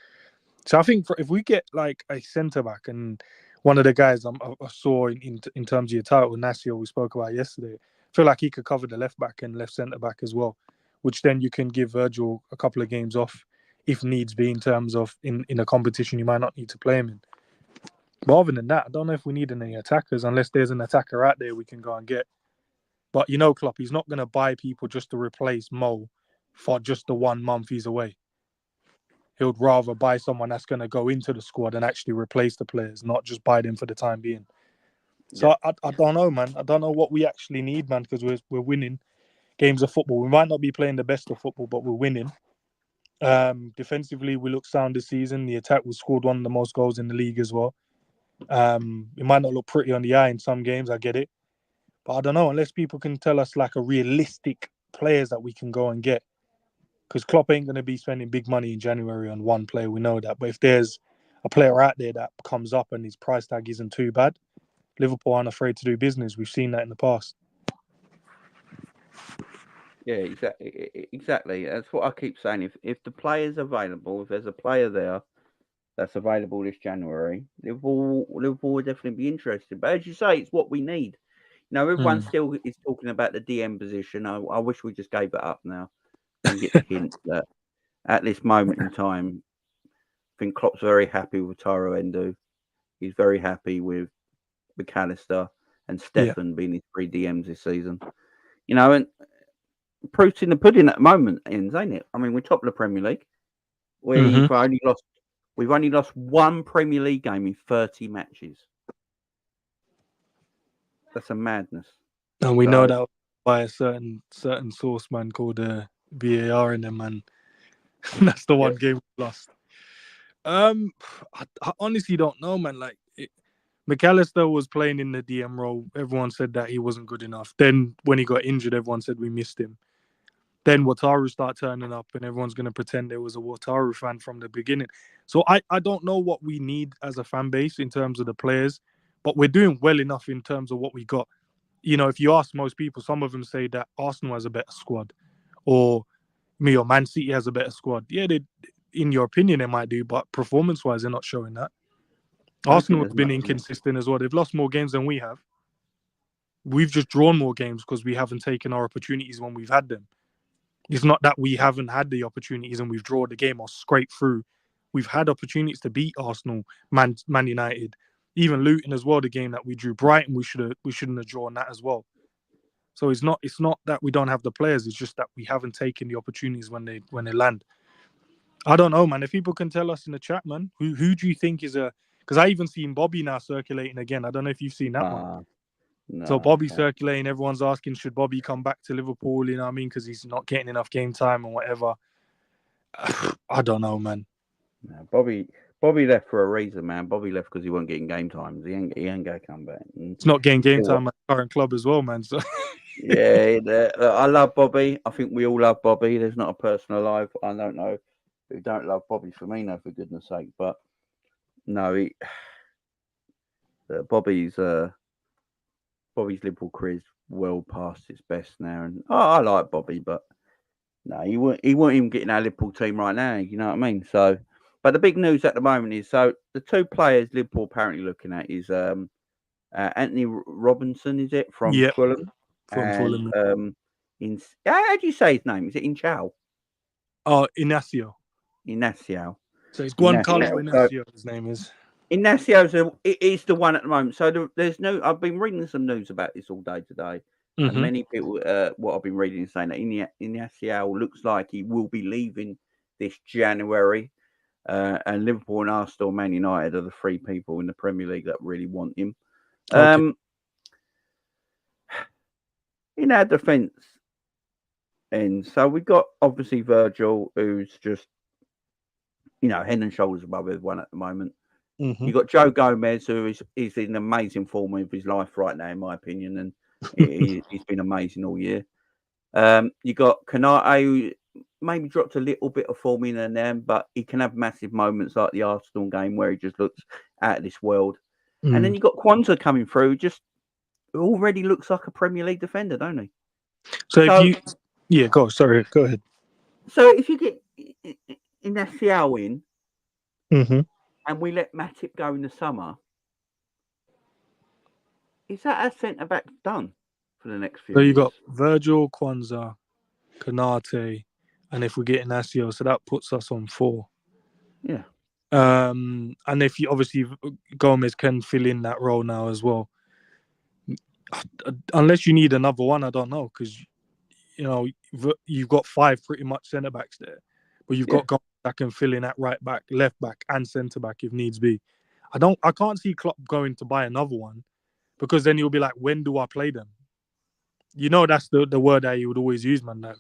So I think if we get like a centre back and one of the guys I saw in terms of your title, Inacio, we spoke about yesterday, I feel like he could cover the left back and left centre back as well, which then you can give Virgil a couple of games off if needs be in terms of in a competition you might not need to play him in. But other than that, I don't know if we need any attackers unless there's an attacker out there we can go and get. But you know, Klopp, he's not going to buy people just to replace Mo for just the 1 month he's away. He would rather buy someone that's going to go into the squad and actually replace the players, not just buy them for the time being. So yeah. I don't know, man. I don't know what we actually need, man, because we're winning games of football. We might not be playing the best of football, but we're winning. Defensively, we look sound this season. The attack, we scored one of the most goals in the league as well. It might not look pretty on the eye in some games, I get it. But I don't know, unless people can tell us like a realistic players that we can go and get. Because Klopp ain't going to be spending big money in January on one player, we know that. But if there's a player out there that comes up and his price tag isn't too bad, Liverpool aren't afraid to do business. We've seen that in the past. Yeah, exactly. That's what I keep saying. If the player's available, if there's a player there that's available this January, Liverpool will definitely be interested. But as you say, it's what we need. You know, everyone still is talking about the DM position. I wish we just gave it up now. And get the hint that at this moment in time, I think Klopp's very happy with Endo. He's very happy with McAllister and Stefan being his 3 DMs this season. You know, and proof's in the pudding at the moment, ain't it? I mean, we're top of the Premier League. We've only lost one Premier League game in 30 matches. That's a madness. And we know that by a certain source, man, called VAR in them, man. That's the one game we lost. I honestly don't know, man. Like McAllister was playing in the DM role. Everyone said that he wasn't good enough. Then when he got injured, everyone said we missed him. Then Wataru started turning up, and everyone's going to pretend there was a Wataru fan from the beginning. So I don't know what we need as a fan base in terms of the players, but we're doing well enough in terms of what we got. You know, if you ask most people, some of them say that Arsenal has a better squad, or Man City has a better squad. Yeah, in your opinion, they might do, but performance-wise, they're not showing that. Arsenal have been inconsistent as well. They've lost more games than we have. We've just drawn more games because we haven't taken our opportunities when we've had them. It's not that we haven't had the opportunities and we've drawn the game or scraped through. We've had opportunities to beat Arsenal, Man United, even Luton as well. The game that we drew, Brighton, we shouldn't have drawn that as well. So it's not that we don't have the players. It's just that we haven't taken the opportunities when they land. I don't know, man. If people can tell us in the chat, man, who do you think is a? Because I even seen Bobby now circulating again. I don't know if you've seen that one. No, so Bobby circulating. Everyone's asking, should Bobby come back to Liverpool? You know what I mean? Because he's not getting enough game time and whatever. I don't know, man. No, Bobby left for a reason, man. Bobby left because he wasn't getting game times. He ain't going to come back. It's not getting game time at the current club as well, man. So. Yeah, I love Bobby. I think we all love Bobby. There's not a person alive I don't know who don't love Bobby Firmino for goodness sake. But no, Bobby's Liverpool career is well past its best now, and I like Bobby, but no, he won't even get in our Liverpool team right now. You know what I mean? So, but the big news at the moment is the two players Liverpool apparently looking at is Antonee Robinson, is it from Yep. Fulham? From And Fulham. how do you say his name? Is it Inchao? Oh, Inacio. Inacio. So it's Goncalo Inacio. His name is. Inacio's it is the one at the moment. So there's no. I've been reading some news about this all day today, and many people, what I've been reading is saying that Inacio looks like he will be leaving this January, and Liverpool and Arsenal, Man United are the three people in the Premier League that really want him. Okay. In our defence, and so we've got obviously Virgil, who's just head and shoulders above everyone at the moment. You've got Joe Gomez, who is in amazing form of his life right now, in my opinion, and he's been amazing all year. You got Konate, who maybe dropped a little bit of form in and then, but he can have massive moments like the Arsenal game where he just looks out of this world. And then you got Kwanzaa coming through, who just already looks like a Premier League defender, don't he? So go ahead. So if you get Inacio in, and we let Matip go in the summer, is that our centre back done for the next few years? So you got Virgil, Kwanzaa, Konate, and if we get Inacio, so that puts us on 4. Yeah. And if you obviously Gomez can fill in that role now as well, unless you need another one, I don't know, because you've got 5 pretty much centre backs there, but you've got Gomez that can fill in at right back, left back, and centre back if needs be. I can't see Klopp going to buy another one, because then you'll be like, when do I play them? That's the word that you would always use, man. Like,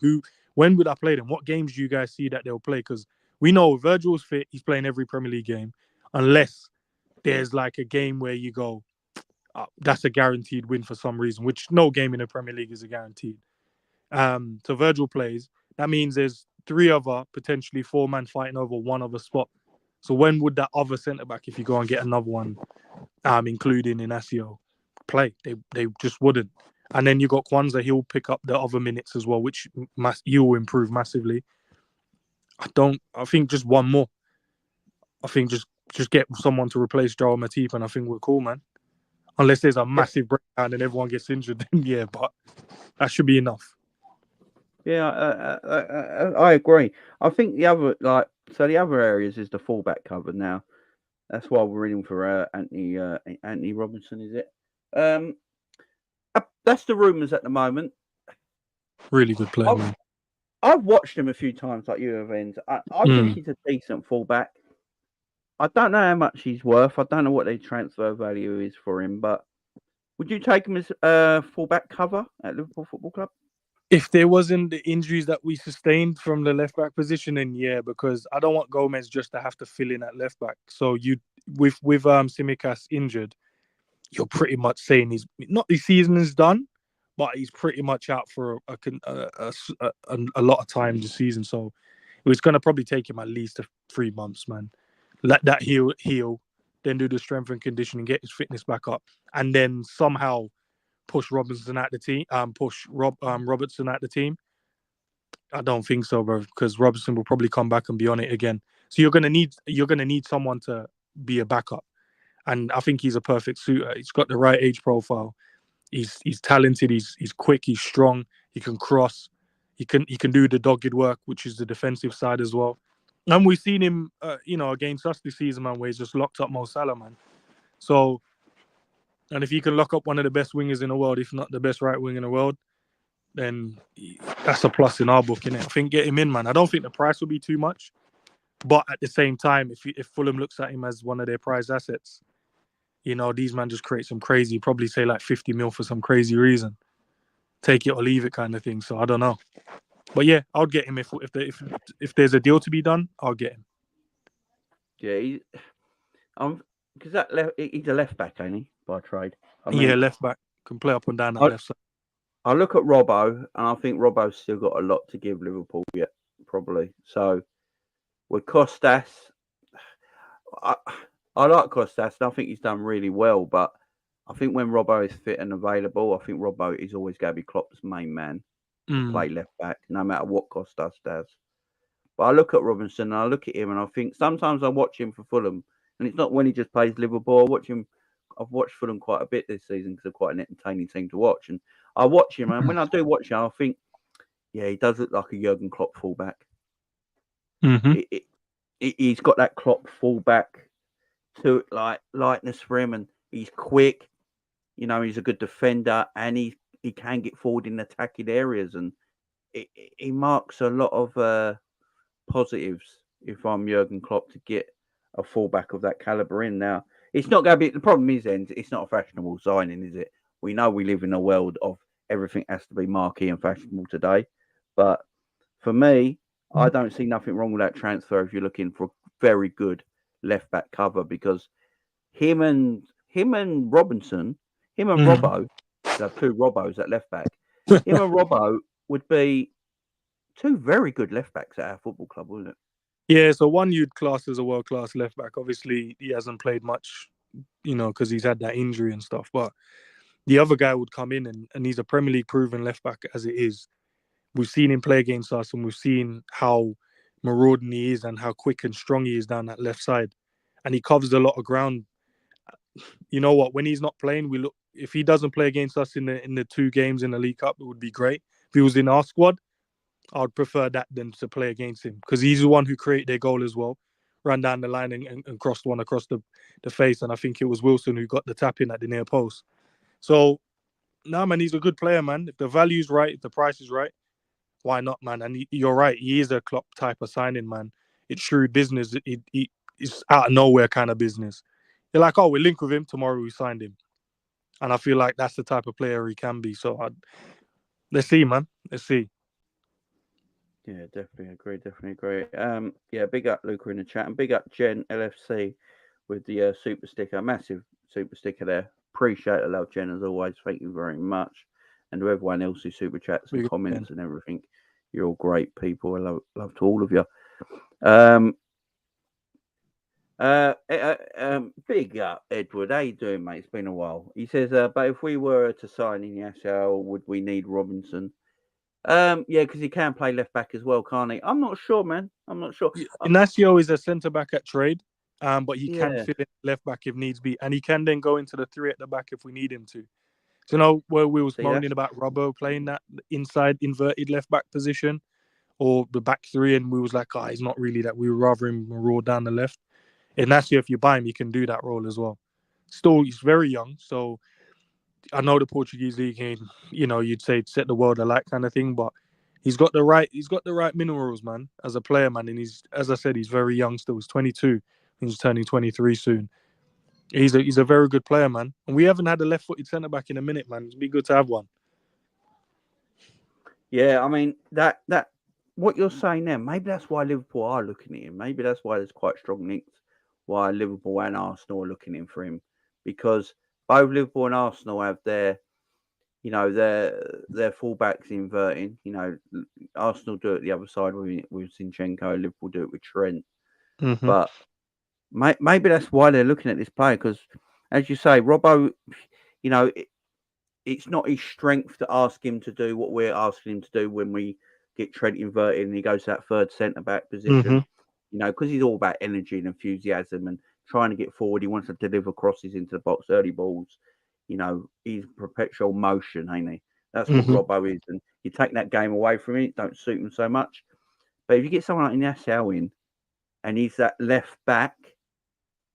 when would I play them? What games do you guys see that they'll play? Because we know Virgil's fit; he's playing every Premier League game, unless there's like a game where you go, that's a guaranteed win for some reason, which no game in the Premier League is a guaranteed. So Virgil plays. That means there's 3 other, potentially 4 man fighting over one other spot. So when would that other centre back, if you go and get another one, including Inacio, play? They just wouldn't. And then you got Kwanzaa, he'll pick up the other minutes as well, which you will improve massively. I think just one more. I think just get someone to replace Joel Matip, and I think we're cool, man. Unless there's a massive breakdown and everyone gets injured, then yeah, but that should be enough. Yeah, I agree. I think the other areas is the fullback cover now. That's why we're in for Antonee Robinson, is it? That's the rumours at the moment. Really good player, man. I've watched him a few times, like you have, Ends. I think he's a decent fullback. I don't know how much he's worth. I don't know what the transfer value is for him, but would you take him as fullback cover at Liverpool Football Club? If there wasn't the injuries that we sustained from the left back position, then yeah, because I don't want Gomez just to have to fill in at left back. So with Tsimikas injured, you're pretty much saying his season is done, but he's pretty much out for a lot of time this season. So it's going to probably take him at least 3 months, man. Let that heal, then do the strength and conditioning, get his fitness back up, and then somehow push Robinson out the team. Robertson out the team. I don't think so, bro, because Robertson will probably come back and be on it again. So you're gonna need someone to be a backup, and I think he's a perfect suitor. He's got the right age profile. He's talented. He's quick. He's strong. He can cross. He can do the dogged work, which is the defensive side as well. And we've seen him, against us this season, man, where he's just locked up Mo Salah, man. So, and if he can lock up one of the best wingers in the world, if not the best right wing in the world, then that's a plus in our book, innit? I think get him in, man. I don't think the price will be too much, but at the same time, if Fulham looks at him as one of their prized assets, these men just create some crazy, probably say like 50 mil for some crazy reason. Take it or leave it kind of thing. So I don't know. But yeah, I'll get him if there's a deal to be done. I'll get him. Yeah, because he's a left back, ain't he, by trade? Left back, can play up and down that left side. I look at Robbo, and I think Robbo's still got a lot to give Liverpool yet, probably. So with Kostas, I, I like Kostas, and I think he's done really well. But I think when Robbo is fit and available, I think Robbo is always going to be Klopp's main man to play left back, no matter what Kostas does. But I look at Robinson and I look at him and I think sometimes I watch him for Fulham, and it's not when he just plays Liverpool. I've watched Fulham quite a bit this season because they're quite an entertaining team to watch. And I watch him, and when I do watch him, I think, yeah, he does look like a Jurgen Klopp fullback. He's got that Klopp fullback to like lightness for him, and he's quick. You know, he's a good defender, and he can get forward in attacking areas, and he marks a lot of positives if I'm Jurgen Klopp to get a fullback of that caliber in. Now, it's not going to be the problem. Is then it's not a fashionable signing, is it? We know we live in a world of everything has to be marquee and fashionable today, but for me, I don't see nothing wrong with that transfer if you're looking for a very good left back cover, because him and Robinson, him and Robbo, there are two Robbos at left back. Him and Robbo would be two very good left backs at our football club, wouldn't it? Yeah, so one you'd class as a world-class left back. Obviously, he hasn't played much, because he's had that injury and stuff. But the other guy would come in and he's a Premier League proven left back as it is. We've seen him play against us, and we've seen how marauding he is and how quick and strong he is down that left side. And he covers a lot of ground. You know what? When he's not playing, if he doesn't play against us in the 2 games in the League Cup, it would be great. If he was in our squad, I would prefer that than to play against him, because he's the one who created their goal as well. Ran down the line and crossed one across the face, and I think it was Wilson who got the tap in at the near post. So, no, man, he's a good player, man. If the value's right, if the price is right, why not, man? And you're right, he is a Klopp type of signing, man. It's shrewd business. It's out of nowhere kind of business. You're like, oh, we link with him, tomorrow we signed him. And I feel like that's the type of player he can be. So let's see, man. Let's see. Yeah, definitely agree. Yeah, big up Luca in the chat, and big up Jen LFC with the super sticker, massive super sticker there. Appreciate the love, Jen, as always. Thank you very much, and to everyone else who super chats and comments and everything. You're all great people. I love to all of you. Big up Edward. How you doing, mate? It's been a while. He says, but if we were to sign Inacio, would we need Robinson? Yeah, because he can play left back as well, can't he? I'm not sure, man. I'm not sure. Inacio is a centre back at trade, but he can fit in left back if needs be, and he can then go into the 3 at the back if we need him to. So, where we was moaning about Robbo playing that inside inverted left back position or the back 3, and we was like, he's not really that. We would rather him roar down the left. Inacio, if you buy him, he can do that role as well. Still, he's very young, so I know the Portuguese league game, you'd say set the world alight kind of thing, but he's got the right minerals, man, as a player, man. And he's, as I said, he's very young still. He's 22. He's turning 23 soon. He's a very good player, man. And we haven't had a left-footed centre back in a minute, man. It'd be good to have one. Yeah, I mean that what you're saying there, maybe that's why Liverpool are looking at him. Maybe that's why there's quite strong links why Liverpool and Arsenal are looking in for him, because both Liverpool and Arsenal have their fullbacks inverting. Arsenal do it the other side with Zinchenko. Liverpool do it with Trent. Mm-hmm. But maybe that's why they're looking at this player, because, as you say, Robbo, it's not his strength to ask him to do what we're asking him to do when we get Trent inverted and he goes to that third centre-back position. Because he's all about energy and enthusiasm and trying to get forward. He wants to deliver crosses into the box, early balls. He's perpetual motion, ain't he? That's what Robbo is. And you take that game away from him, it don't suit him so much. But if you get someone like Inacio in, and he's that left back,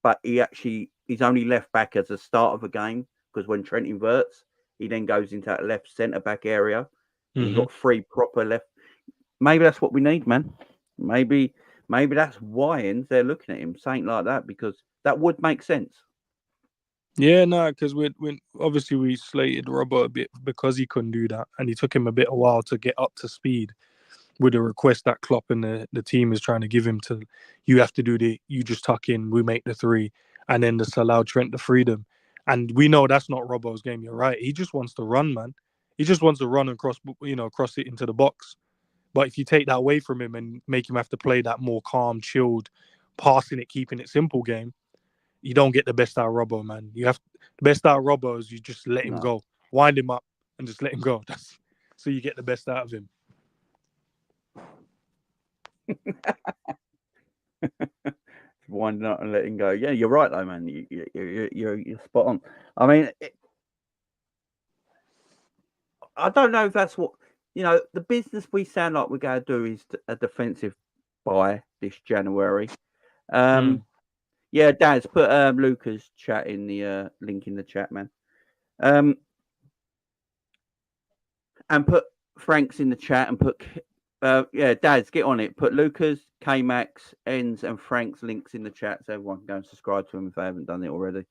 but he's only left back as a start of a game, because when Trent inverts, he then goes into that left centre-back area. And you've got 3 proper left. Maybe that's what we need, man. Maybe that's why they're looking at him, something like that, because that would make sense. Yeah, no, because we obviously we slated Robbo a bit because he couldn't do that, and it took him a while to get up to speed with the request that Klopp and the team is trying to give him to. You have to do you just tuck in, we make the 3, and then just allow Trent the freedom. And we know that's not Robbo's game. You're right. He just wants to run, man. He just wants to run and cross it into the box. But if you take that away from him and make him have to play that more calm, chilled, passing it, keeping it simple game, you don't get the best out of Robbo, man. You have the best out of Robbo is you just let him go, wind him up, and just let him go. So you get the best out of him. Winding up and letting go. Yeah, you're right though, man. You're spot on. I mean, I don't know if that's what the business we sound like we're going to do is a defensive buy this January. Yeah, Daz, put Luca's chat in the link in the chat, man. And put Frank's in the chat and put Daz, get on it. Put Luca's, K-Max, Ends, and Frank's links in the chat so everyone can go and subscribe to them if they haven't done it already.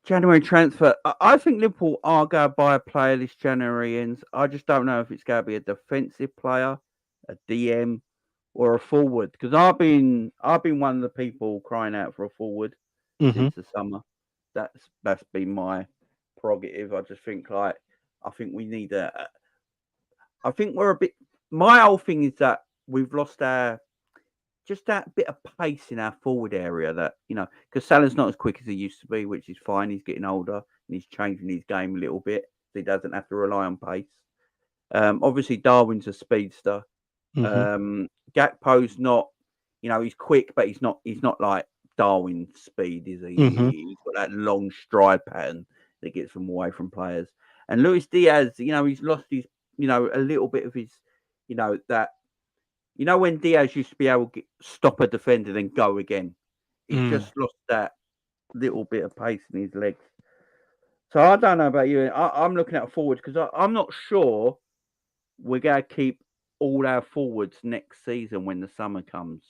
January transfer. I think Liverpool are going to buy a player this January ends. I just don't know if it's going to be a defensive player, a DM, or a forward. Because I've been one of the people crying out for a forward since the summer. That's been my prerogative. I just think I think we need I think we're a bit. My whole thing is that we've lost just that bit of pace in our forward area that, because Salah's not as quick as he used to be, which is fine. He's getting older and he's changing his game a little bit. So he doesn't have to rely on pace. Obviously, Darwin's a speedster. Gakpo's not, he's quick, but he's not like Darwin's speed, is he? He's got that long stride pattern that gets him away from players. And Luis Diaz, he's lost his, a little bit of his, that. When Diaz used to be able to stop a defender and go again, he just lost that little bit of pace in his legs. So I don't know about you. I'm looking at forwards because I'm not sure we're going to keep all our forwards next season when the summer comes.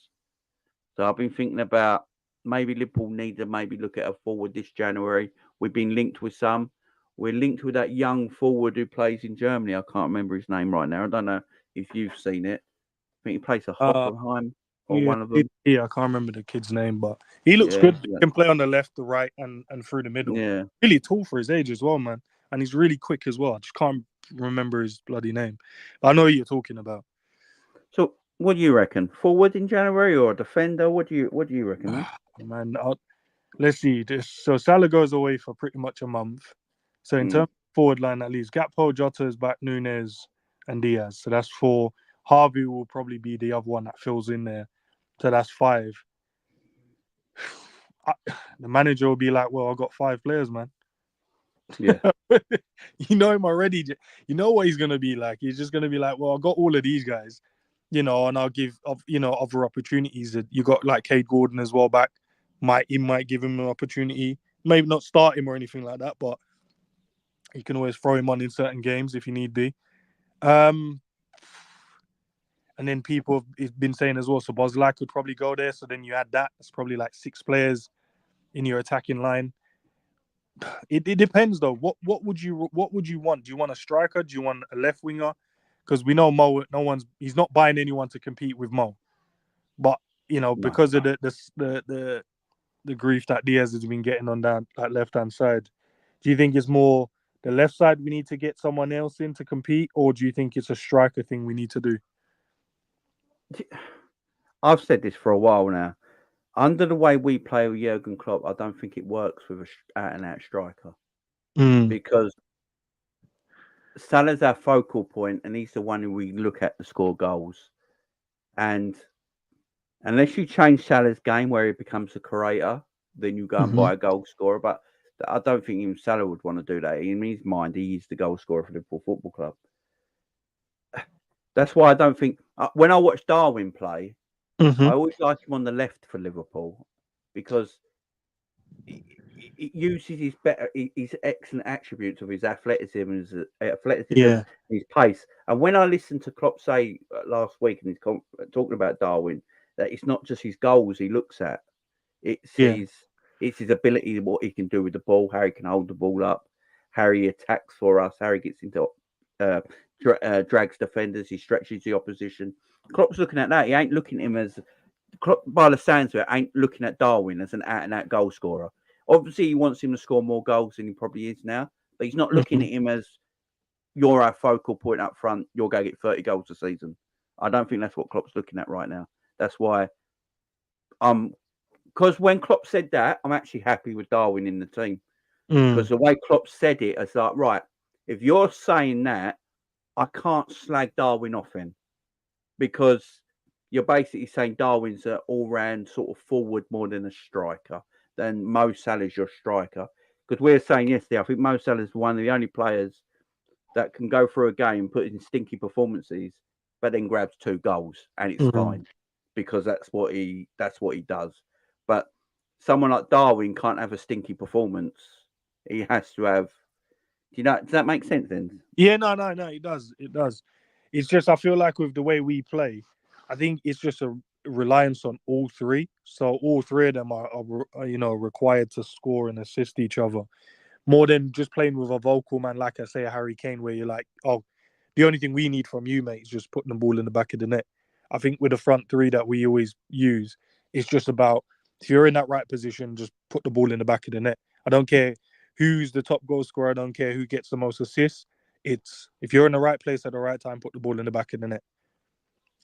So I've been thinking about maybe Liverpool need to maybe look at a forward this January. We've been linked with some. We're linked with that young forward who plays in Germany. I can't remember his name right now. I don't know if you've seen it. I think he plays for Hoffenheim or one of them. Yeah, I can't remember the kid's name, but he looks good. He can play on the left, the right, and through the middle. Yeah. Really tall for his age as well, man. And he's really quick as well. I just can't remember his bloody name. But I know who you're talking about. So what do you reckon? Forward in January or a defender? What do you reckon, man? Let's see. So Salah goes away for pretty much a month. So in terms of forward line, at least Gakpo, Jota is back, Nunez, and Diaz. So that's 4. Harvey will probably be the other one that fills in there. So that's 5. The manager will be like, well, I've got 5 players, man. Yeah. You know him already. You know what he's going to be like. He's just going to be like, well, I've got all of these guys, and I'll give, other opportunities. You got like Cade Gordon as well back. He might give him an opportunity. Maybe not start him or anything like that, but you can always throw him on in certain games if you need be. And then people have been saying as well, so Boslak could probably go there. So then you add that. It's probably like 6 players in your attacking line. It depends though. What would you want? Do you want a striker? Do you want a left winger? Because we know Mo. He's not buying anyone to compete with Mo. But because of the grief that Diaz has been getting on that left hand side, do you think it's more the left side we need to get someone else in to compete, or do you think it's a striker thing we need to do? I've said this for a while now. Under the way we play with Jurgen Klopp, I don't think it works with an out-and-out striker. Because Salah's our focal point, and he's the one who we look at to score goals. And unless you change Salah's game where he becomes a creator, then you go and buy a goal scorer. But I don't think even Salah would want to do that. In his mind, he is the goal scorer for Liverpool Football Club. That's why I don't think when I watch Darwin play, I always like him on the left for Liverpool because he uses his excellent attributes of his athleticism, his pace. And when I listened to Klopp say last week, and he's talking about Darwin, that it's not just his goals he looks at; it's his ability, what he can do with the ball, how he can hold the ball up, how he attacks for us, how he gets into drags defenders, he stretches the opposition. Klopp's looking at that. He ain't looking at him as Klopp, by the sounds of it, ain't looking at Darwin as an out-and-out goal scorer. Obviously, he wants him to score more goals than he probably is now, but he's not looking at him as you're our focal point up front. You're going to get 30 goals a season. I don't think that's what Klopp's looking at right now. That's why because when Klopp said that, I'm actually happy with Darwin in the team. Because the way Klopp said it, it's like, right, if you're saying that, I can't slag Darwin off him. Because you're basically saying Darwin's an all-round sort of forward more than a striker. Then Mo Salah's your striker. Because we're saying yesterday, I think Mo Salah's one of the only players that can go through a game, put in stinky performances, but then grabs 2 goals and it's fine. Because that's what he does. But someone like Darwin can't have a stinky performance. He has to have. Does that make sense then? Yeah, no, it does. It does. It's just I feel like with the way we play, I think it's just a reliance on all three. So all three of them are required to score and assist each other more than just playing with a vocal man, like I say, Harry Kane, where you're like, oh, the only thing we need from you, mate, is just putting the ball in the back of the net. I think with the front three that we always use, it's just about if you're in that right position, just put the ball in the back of the net. I don't care who's the top goal scorer. I don't care who gets the most assists. It's if you're in the right place at the right time, put the ball in the back of the net.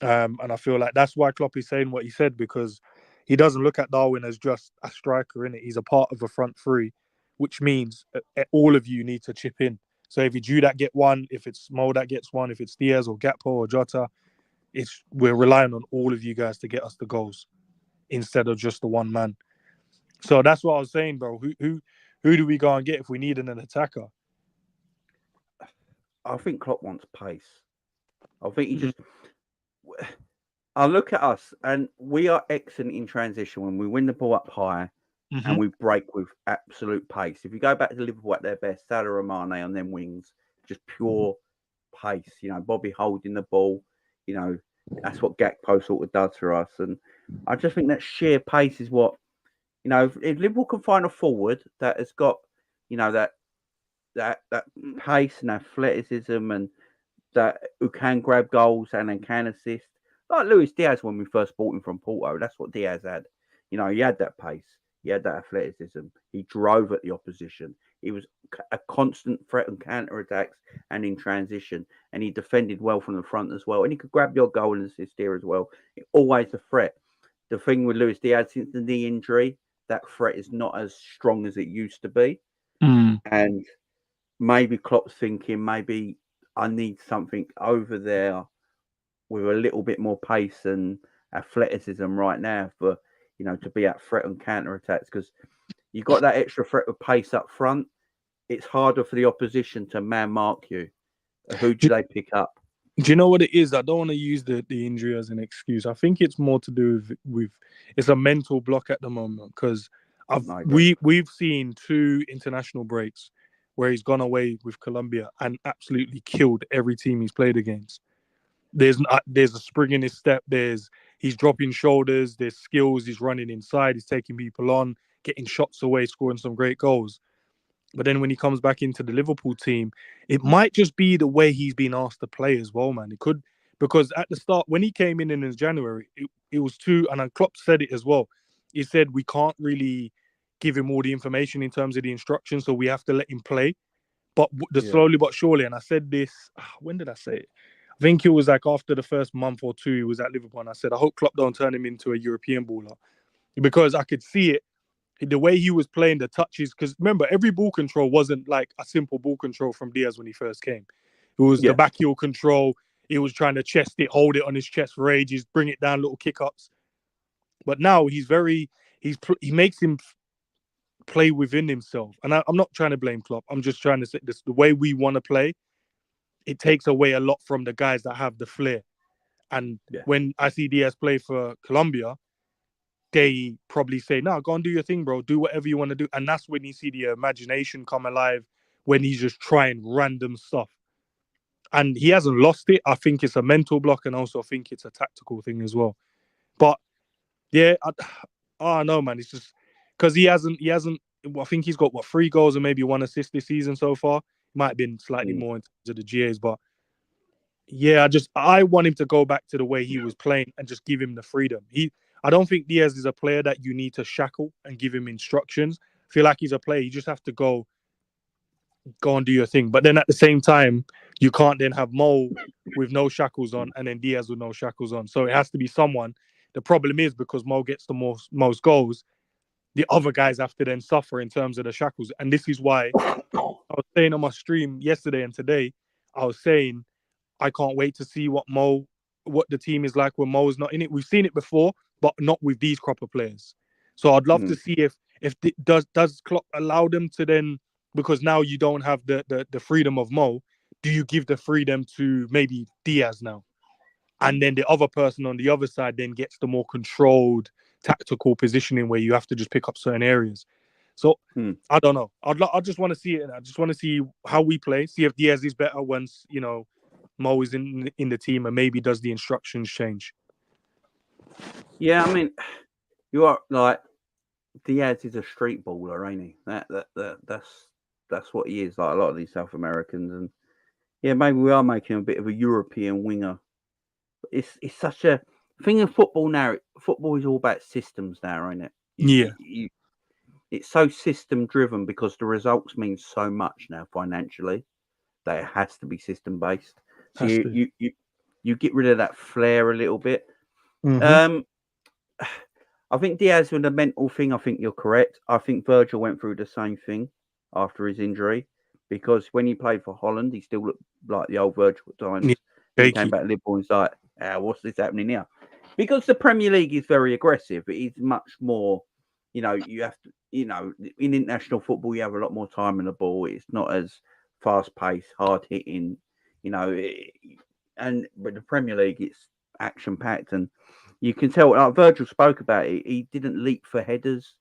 And I feel like that's why Klopp is saying what he said, because he doesn't look at Darwin as just a striker, innit? He's a part of a front three, which means all of you need to chip in. So if it's you that get one, if it's Mo that gets one, if it's Diaz or Gakpo or Jota, we're relying on all of you guys to get us the goals instead of just the one man. So that's what I was saying, bro. Who do we go and get if we need an attacker? I think Klopp wants pace. I think he just. I look at us, and we are excellent in transition when we win the ball up high, and we break with absolute pace. If you go back to Liverpool at their best, Salah and Mane on them wings, just pure pace. Bobby holding the ball. That's what Gakpo sort of does for us, and I just think that sheer pace is what. If Liverpool can find a forward that has got, that pace and athleticism and that who can grab goals and then can assist, like Luis Diaz when we first bought him from Porto. That's what Diaz had. He had that pace, he had that athleticism. He drove at the opposition. He was a constant threat on counter attacks and in transition, and he defended well from the front as well. And he could grab your goal and assist here as well. Always a threat. The thing with Luis Diaz since the knee injury, that threat is not as strong as it used to be. And maybe Klopp's thinking, maybe I need something over there with a little bit more pace and athleticism right now for, to be at threat on counter attacks, because you've got that extra threat with pace up front. It's harder for the opposition to man mark you. Who do they pick up? Do you know what it is? I don't want to use the injury as an excuse. I think it's more to do with it's a mental block at the moment, because we've seen 2 international breaks where he's gone away with Colombia and absolutely killed every team he's played against. There's a spring in his step. He's dropping shoulders. There's skills. He's running inside. He's taking people on, getting shots away, scoring some great goals. But then when he comes back into the Liverpool team, it might just be the way he's been asked to play as well, man. It could, because at the start, when he came in January, it was too, and Klopp said it as well. He said, we can't really give him all the information in terms of the instructions, so we have to let him play. But slowly but surely, and I said this, when did I say it? I think it was like after the first month or 2 he was at Liverpool, and I said, I hope Klopp don't turn him into a European baller, because I could see it. The way he was playing the touches, because remember, every ball control wasn't like a simple ball control from Diaz when he first came. It was the back heel control. He was trying to chest it, hold it on his chest for ages, bring it down, little kick-ups. But now he makes him play within himself. And I'm not trying to blame Klopp. I'm just trying to say this, the way we want to play, it takes away a lot from the guys that have the flair. And when I see Diaz play for Colombia, they probably say, no, go and do your thing, bro. Do whatever you want to do. And that's when you see the imagination come alive, when he's just trying random stuff. And he hasn't lost it. I think it's a mental block, and also I think it's a tactical thing as well. But yeah, I don't know, man. It's just because he hasn't. I think he's got 3 goals and maybe 1 assist this season so far. Might have been slightly more in terms of the GAs, but yeah, I want him to go back to the way he was playing and just give him the freedom. I don't think Diaz is a player that you need to shackle and give him instructions. I feel like he's a player you just have to go and do your thing. But then at the same time, you can't then have Mo with no shackles on and then Diaz with no shackles on. So it has to be someone. The problem is because Mo gets the most goals, the other guys have to then suffer in terms of the shackles. And this is why I was saying on my stream yesterday and today, I was saying I can't wait to see what the team is like when Mo is not in it. We've seen it before, but not with these crop of players. So I'd love to see does Klopp allow them to then, because now you don't have the freedom of Mo, do you give the freedom to maybe Diaz now? And then the other person on the other side then gets the more controlled tactical positioning where you have to just pick up certain areas. So I don't know. I just want to see it. I just want to see how we play. See if Diaz is better once Mo is in the team, and maybe does the instructions change. Yeah, I mean, you are like Diaz is a street baller, ain't he? That's what he is. Like a lot of these South Americans, and yeah, maybe we are making a bit of a European winger. But it's such a thing in football now. Football is all about systems now, ain't it? It's so system driven because the results mean so much now financially that it has to be system based. So you get rid of that flair a little bit. Mm-hmm. I think Diaz with the mental thing, I think you're correct. I think Virgil went through the same thing after his injury because when he played for Holland, he still looked like the old Virgil at times. He came back to Liverpool and was like, what's this happening here? Because the Premier League is very aggressive. It is much more, you have to, in international football, you have a lot more time on the ball. It's not as fast paced, hard hitting, but the Premier League, it's action packed and you can tell, like Virgil spoke about it, he didn't leap for headers,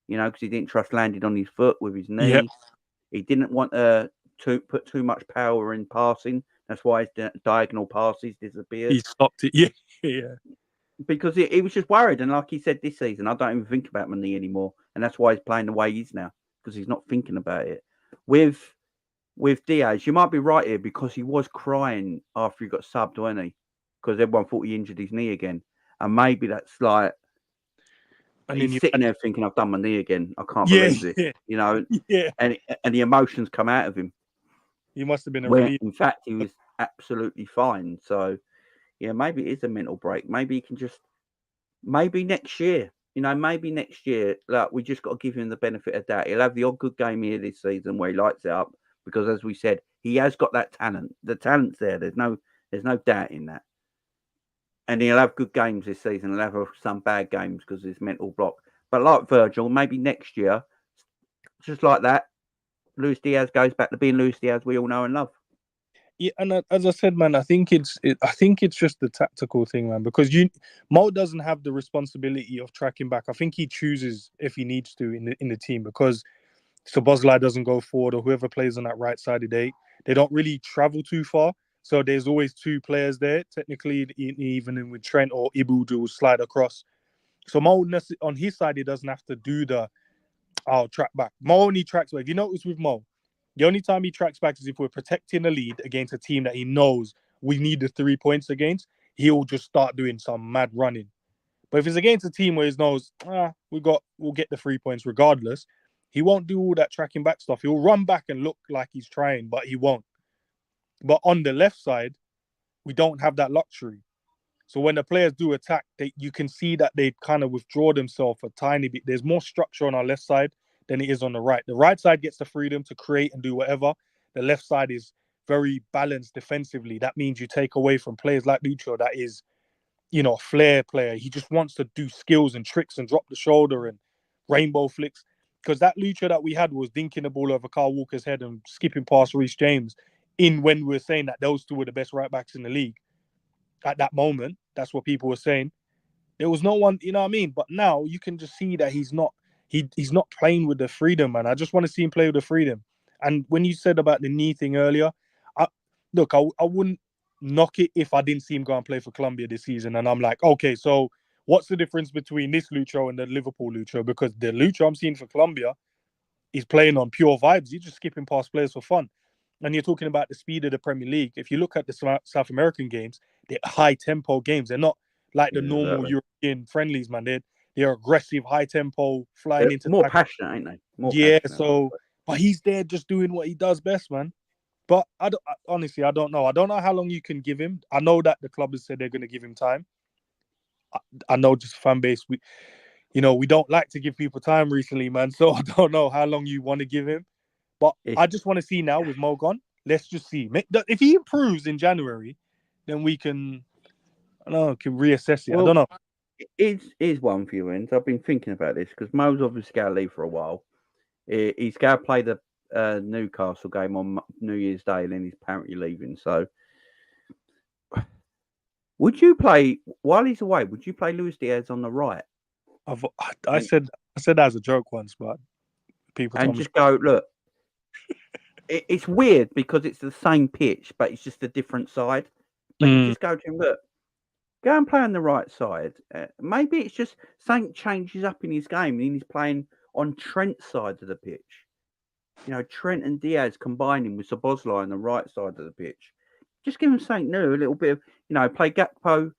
because he didn't trust landing on his foot with his knee. Yep. He didn't want to put too much power in passing. That's why his diagonal passes disappeared. He stopped it, yeah. Because he was just worried. And like he said this season, I don't even think about my knee anymore. And that's why he's playing the way he is now, because he's not thinking about it. With Diaz, you might be right here because he was crying after he got subbed, wasn't he? Because everyone thought he injured his knee again. And maybe that's like, and he's sitting there thinking, I've done my knee again. I can't believe this, Yeah. And the emotions come out of him. He must have been a relief. In fact, he was absolutely fine. So, yeah, maybe it is a mental break. Maybe he can maybe next year, like we just got to give him the benefit of that. He'll have the odd good game here this season where he lights it up because, as we said, he has got that talent. The talent's there. There's no doubt in that. And he'll have good games this season. He'll have some bad games because of his mental block. But like Virgil, maybe next year, just like that, Luis Diaz goes back to being Luis Diaz we all know and love. Yeah, and as I said, man, I think it's just the tactical thing, man, because Mo doesn't have the responsibility of tracking back. I think he chooses if he needs to in the team because Szoboszlai doesn't go forward or whoever plays on that right side of they don't really travel too far. So there's always two players there. Technically, even with Trent or Ibu will slide across. So Mo on his side, he doesn't have to do the track back. Mo only tracks back. If you notice with Mo, the only time he tracks back is if we're protecting a lead against a team that he knows we need the 3 points against. He'll just start doing some mad running. But if it's against a team where he knows we'll get the 3 points regardless, he won't do all that tracking back stuff. He'll run back and look like he's trying, but he won't. But on the left side, we don't have that luxury. So when the players do attack, you can see that they kind of withdraw themselves a tiny bit. There's more structure on our left side than it is on the right. The right side gets the freedom to create and do whatever. The left side is very balanced defensively. That means you take away from players like Lucho that is, a flair player. He just wants to do skills and tricks and drop the shoulder and rainbow flicks. Because that Lucho that we had was dinking the ball over Kyle Walker's head and skipping past Reece James when we were saying that those two were the best right backs in the league. At that moment, that's what people were saying. There was no one, you know what I mean? But now you can just see that he's not playing with the freedom, man. I just want to see him play with the freedom. And when you said about the knee thing earlier, I wouldn't knock it if I didn't see him go and play for Colombia this season. And I'm like, okay, so what's the difference between this Lucho and the Liverpool Lucho? Because the Lucho I'm seeing for Colombia is playing on pure vibes. He's just skipping past players for fun. And you're talking about the speed of the Premier League. If you look at the South American games, they're high-tempo games. They're not like the normal European friendlies, man. They're aggressive, high-tempo, flying into more passionate, ain't they? But he's there just doing what he does best, man. But honestly, I don't know. I don't know how long you can give him. I know that the club has said they're going to give him time. I know just fan base, we don't like to give people time recently, man. So I don't know how long you want to give him. But I just want to see now with Mo gone. Let's just see. If he improves in January, then we can reassess it. I don't know. Here's one for you, Ends. I've been thinking about this because Mo's obviously going to leave for a while. He's going to play the Newcastle game on New Year's Day, and then he's apparently leaving. So, would you play while he's away? Would you play Luis Diaz on the right? I said that as a joke once, but people told me just go look. It's weird because it's the same pitch, but it's just a different side. But you just go to him, look, go and play on the right side. Maybe it's just something changes up in his game, and he's playing on Trent's side of the pitch. Trent and Diaz combining with Szoboszlai on the right side of the pitch. Just give him something new, a little bit of, play Gakpo.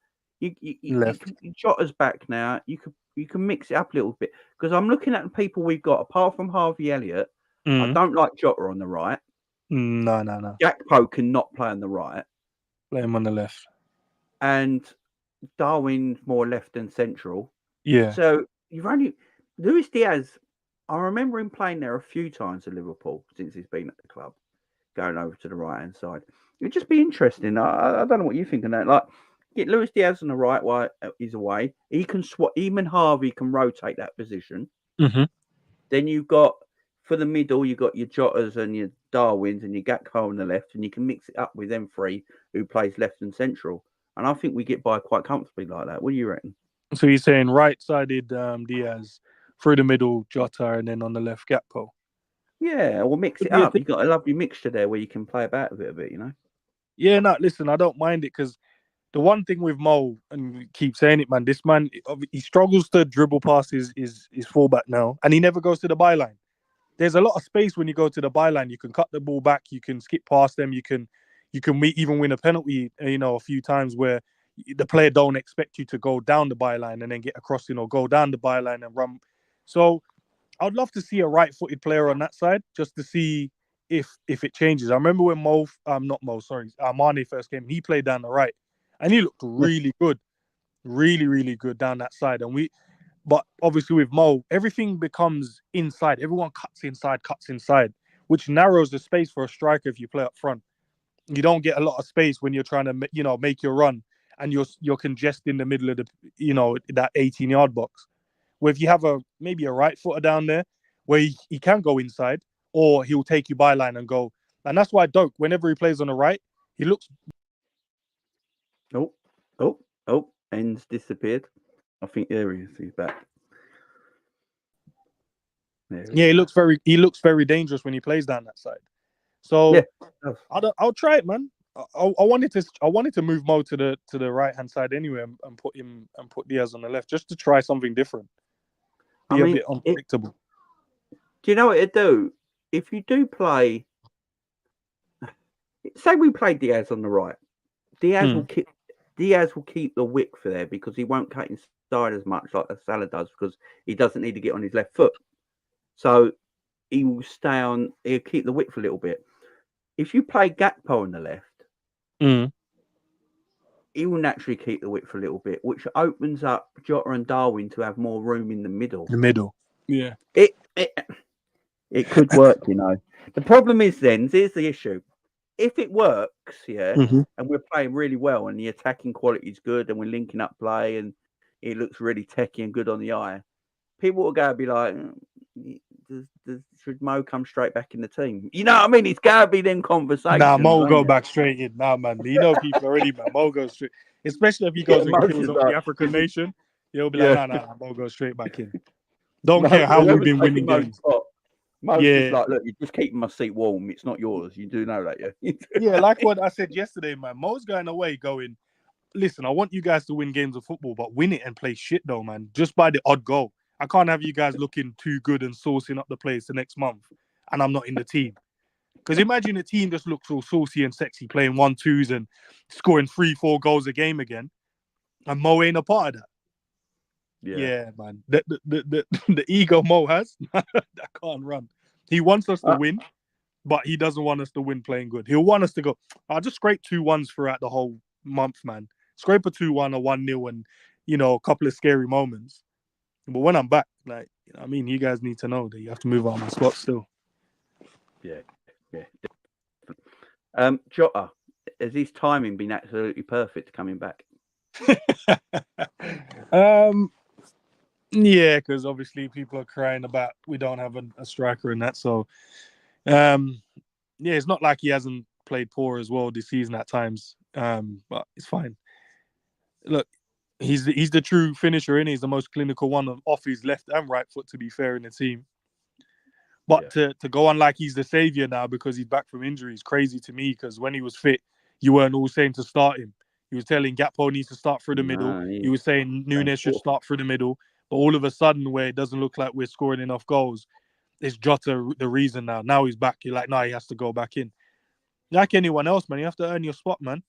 Jota's back now. You can mix it up a little bit because I'm looking at the people we've got apart from Harvey Elliott. I don't like Jota on the right. No. Gakpo cannot play on the right. Play him on the left. And Darwin's more left than central. Yeah. So Luis Diaz. I remember him playing there a few times at Liverpool since he's been at the club, going over to the right hand side. It'd just be interesting. I don't know what you think of that. Like, get Luis Diaz on the right while he's away. He can swap. Even Harvey can rotate that position. Mm-hmm. Then you've got for the middle, you've got your Jotas and your Darwins and your Gakpo on the left, and you can mix it up with them three who plays left and central. And I think we get by quite comfortably like that. What do you reckon? So you're saying right-sided Diaz, through the middle Jota, and then on the left Gakpo? Yeah, or mix it up. You've got a lovely mixture there where you can play about with it a bit, Yeah, no, listen, I don't mind it because the one thing with Mo, and we keep saying it, man, this man, he struggles to dribble past his fullback now, and he never goes to the byline. There's a lot of space when you go to the byline. You can cut the ball back, you can skip past them, you can even win a penalty, a few times where the player don't expect you to go down the byline and then get across, go down the byline and run. So I'd love to see a right-footed player on that side just to see if it changes. I remember when Mane first came, he played down the right and he looked really good, really, really good down that side. But obviously with Mo, everything becomes inside. Everyone cuts inside, which narrows the space for a striker if you play up front. You don't get a lot of space when you're trying to, make your run and you're congested in the middle of the, that 18-yard box. Where if you have maybe a right footer down there where he can go inside or he'll take you byline and go. And that's why Doak, whenever he plays on the right, he looks... Oh, Ends disappeared. I think there he is. He's back. Yeah, he looks very dangerous when he plays down that side. So I'll try it, man. I wanted to move Mo to the right hand side anyway and put Diaz on the left just to try something different. Be a bit unpredictable. Do you know what it'd do? If you do play, say we play Diaz on the right, Diaz will keep the width for there because he won't cut inside as much like the Salah does because he doesn't need to get on his left foot. So he will he'll keep the width a little bit. If you play Gakpo on the left, he will naturally keep the width a little bit, which opens up Jota and Darwin to have more room in the middle. Yeah. It could work, The problem is then, here's the issue. If it works, and we're playing really well and the attacking quality is good and we're linking up play and it looks really techy and good on the eye, people will go and be like, should Mo come straight back in the team? You know what I mean? It's got to be them conversations. Nah, Mo will go back straight in. Nah, man. People already, man. Mo goes straight. Especially if he goes and kills off the African nation. He'll be like, nah, Mo goes straight back in. Don't care how we've been winning games. Mo's just like, look, you're just keeping my seat warm. It's not yours. You do know that, yeah? Yeah, like what I said yesterday, man. Mo's going away going, listen, I want you guys to win games of football, but win it and play shit, though, man. Just by the odd goal. I can't have you guys looking too good and saucing up the place the next month, and I'm not in the team. Because imagine a team just looks all saucy and sexy, playing 1-2s and scoring 3-4 goals a game again, and Mo ain't a part of that. Yeah, man. The ego Mo has, that can't run. He wants us to win, but he doesn't want us to win playing good. He'll want us to go, I'll just scrape 2-1s throughout the whole month, man. Scrape a 2-1 or 1-0 and, a couple of scary moments. But when I'm back, you guys need to know that you have to move on my spot still. Yeah. Jota, has his timing been absolutely perfect coming back? Yeah, because obviously people are crying about we don't have a striker in that. So, it's not like he hasn't played poor as well this season at times. But it's fine. Look, he's the true finisher, and he's the most clinical one off his left and right foot, to be fair, in the team. But to go on like he's the savior now because he's back from injury is crazy to me, because when he was fit, you weren't all saying to start him. He was telling Gakpo needs to start through the middle. He was saying Nunes should start through the middle. But all of a sudden, where it doesn't look like we're scoring enough goals, it's Jota the reason now. Now he's back. You're like, he has to go back in. Like anyone else, man, you have to earn your spot, man.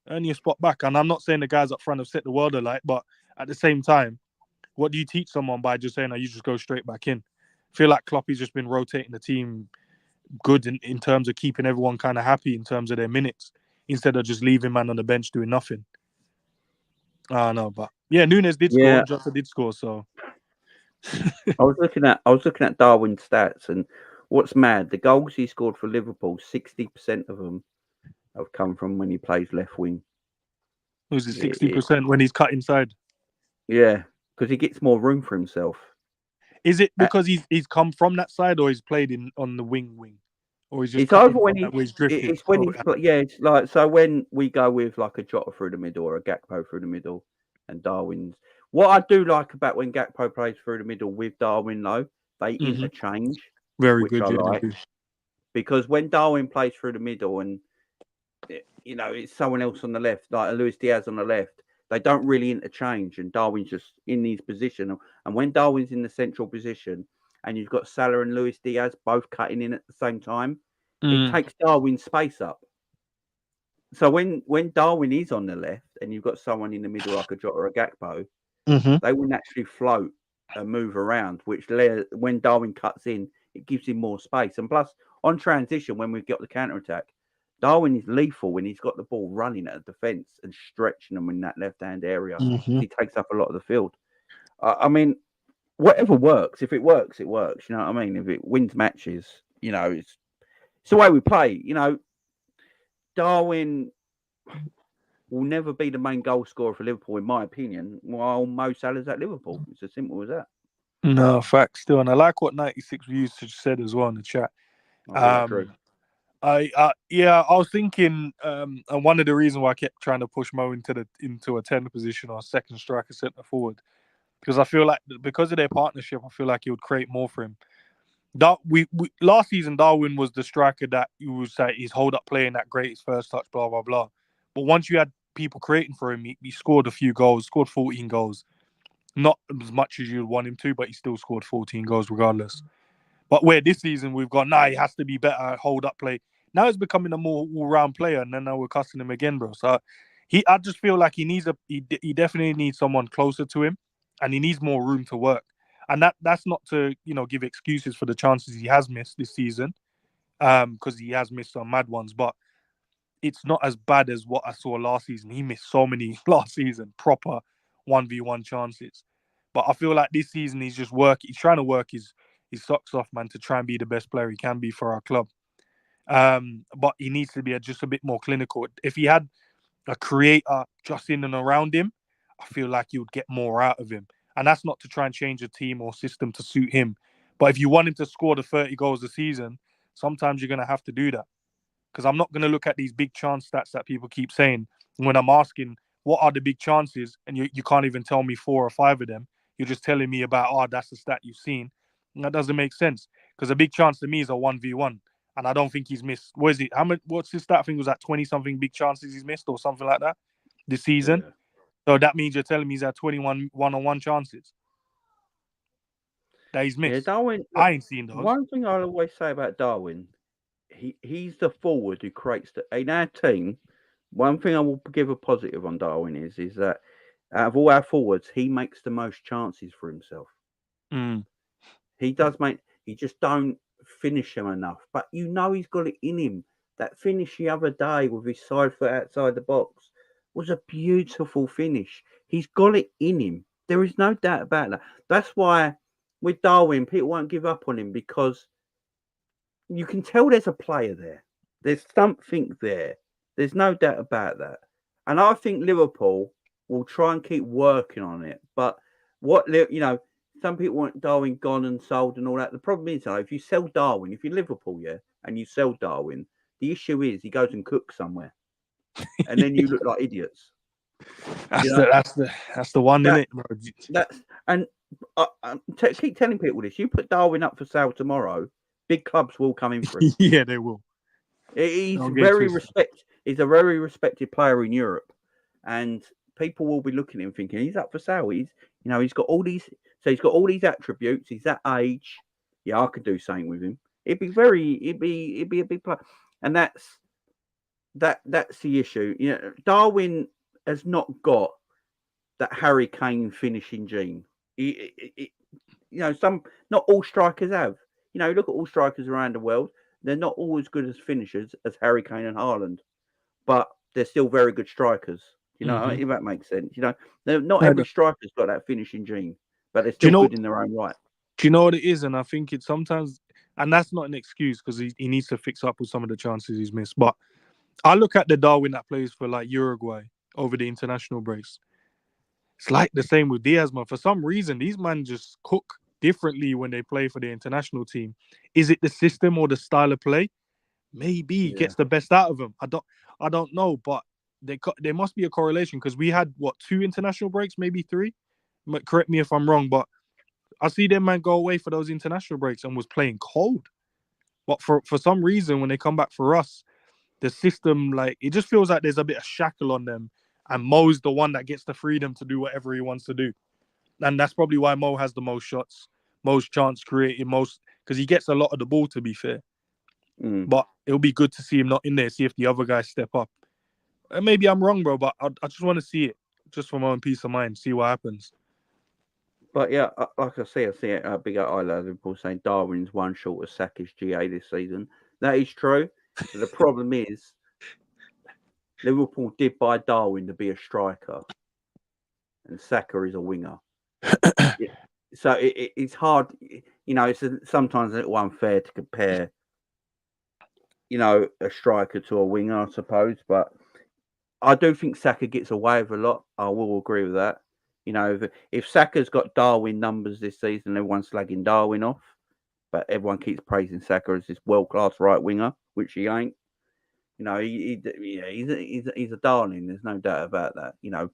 Earn your spot back. And I'm not saying the guys up front have set the world alight, but at the same time, what do you teach someone by just saying, you just go straight back in? I feel like Kloppy's just been rotating the team good in terms of keeping everyone kind of happy in terms of their minutes, instead of just leaving man on the bench doing nothing. I don't know, but Nunes did score, Jota did score, so I was looking at Darwin's stats, and what's mad, the goals he scored for Liverpool, 60% of them have come from when he plays left wing. Was it 60% when he's cut inside? Yeah, because he gets more room for himself. Is it because he's come from that side, or he's played on the wing, or he's just? It's over when he's drifted. It's when it's like, so when we go with like a Jota through the middle or a Gakpo through the middle, and Darwin's. What I do like about when Gakpo plays through the middle with Darwin, though, they interchange. Very which good, I like, because when Darwin plays through the middle and it's someone else on the left, like a Luis Diaz on the left, they don't really interchange, and Darwin's just in his position. And when Darwin's in the central position, and you've got Salah and Luis Diaz both cutting in at the same time, it takes Darwin's space up. So when Darwin is on the left, and you've got someone in the middle like a Jota or a Gakpo, they will naturally float and move around. Which when Darwin cuts in, it gives him more space. And plus, on transition, when we've got the counter attack, Darwin is lethal when he's got the ball running at a defence and stretching them in that left-hand area. He takes up a lot of the field. I mean, whatever works. If it works, it works. You know what I mean? If it wins matches, it's the way we play. Darwin will never be the main goal scorer for Liverpool, in my opinion, while Mo Salah's at Liverpool. It's as simple as that. No, facts still. And I like what 96 Views said as well in the chat. I was thinking, and one of the reasons why I kept trying to push Mo into a 10 position or a second striker centre forward, because I feel like because of their partnership, I feel like he would create more for him. Last season, Darwin was the striker that you would say his hold up play in that great, his first touch, blah blah blah. But once you had people creating for him, he scored a few goals, scored 14 goals, not as much as you'd want him to, but he still scored 14 goals regardless. But where this season we've gone, he has to be better at hold up play. Now he's becoming a more all-round player, and then now we're cussing him again, bro. So I just feel like he definitely needs someone closer to him, and he needs more room to work. And that's not to give excuses for the chances he has missed this season, because he has missed some mad ones. But it's not as bad as what I saw last season. He missed so many last season, proper 1v1 chances. But I feel like this season he's trying to work his socks off, man, to try and be the best player he can be for our club. But he needs to be just a bit more clinical. If he had a creator just in and around him, I feel like you would get more out of him. And that's not to try and change a team or system to suit him. But if you want him to score the 30 goals a season, sometimes you're going to have to do that. Because I'm not going to look at these big chance stats that people keep saying. When I'm asking, what are the big chances? And you can't even tell me 4 or 5 of them. You're just telling me about, that's the stat you've seen. And that doesn't make sense. Because a big chance to me is a 1v1. And I don't think he's missed. What's his stat? I think it was at 20-something big chances he's missed or something like that this season. Yeah. So that means you're telling me he's at 21 one-on-one chances that he's missed. Yeah, Darwin, I ain't seen those. One thing I'll always say about Darwin, he's the forward who creates in our team. One thing I will give a positive on Darwin is that out of all our forwards, he makes the most chances for himself. He does make. He just don't finish him enough. But you know he's got it in him. That finish the other day with his side foot outside the box was a beautiful finish. He's got it in him. There is no doubt about that. That's why with Darwin, people won't give up on him because you can tell there's a player there. There's something there. There's no doubt about that. And I think Liverpool will try and keep working on it. But some people want Darwin gone and sold and all that. The problem is, if you sell Darwin, if you're Liverpool, and you sell Darwin, the issue is he goes and cooks somewhere. And then you look like idiots. That's the one, isn't it, bro? Keep telling people this. You put Darwin up for sale tomorrow, big clubs will come in for him. Yeah, they will. He's a very respected player in Europe, and people will be looking at him thinking he's up for sale. He's got all these attributes. He's that age. Yeah, I could do something with him. It'd be a big player, and that's the issue. Darwin has not got that Harry Kane finishing gene. Not all strikers have. Look at all strikers around the world. They're not all as good as finishers as Harry Kane and Haaland, but they're still very good strikers. If that makes sense. Not every striker's got that finishing gene, but they're still good in their own right. Do you know what it is? And I think it's sometimes, and that's not an excuse because he needs to fix up with some of the chances he's missed. But I look at the Darwin that plays for like Uruguay over the international breaks. It's like the same with Diaz, man. For some reason, these men just cook differently when they play for the international team. Is it the system or the style of play? Maybe he gets the best out of them. I don't know, but there must be a correlation because we had 2 international breaks, maybe 3. Correct me if I'm wrong, but I see them man go away for those international breaks and was playing cold. But for some reason, when they come back for us, the system, it just feels like there's a bit of shackle on them, and Mo's the one that gets the freedom to do whatever he wants to do. And that's probably why Mo has the most shots, most chance created, because he gets a lot of the ball, to be fair. But it'll be good to see him not in there, see if the other guys step up. And maybe I'm wrong, bro, but I just want to see it, just for my own peace of mind, see what happens. But yeah, like I see a big eyelid Liverpool saying Darwin's one short of Saka's GA this season. That is true. But the problem is, Liverpool did buy Darwin to be a striker, and Saka is a winger. So it's hard, it's sometimes a little unfair to compare, a striker to a winger, I suppose. But I do think Saka gets away with a lot. I will agree with that. If Saka's got Darwin numbers this season, everyone's slagging Darwin off, but everyone keeps praising Saka as this world-class right winger, which he ain't. He's a darling. There's no doubt about that.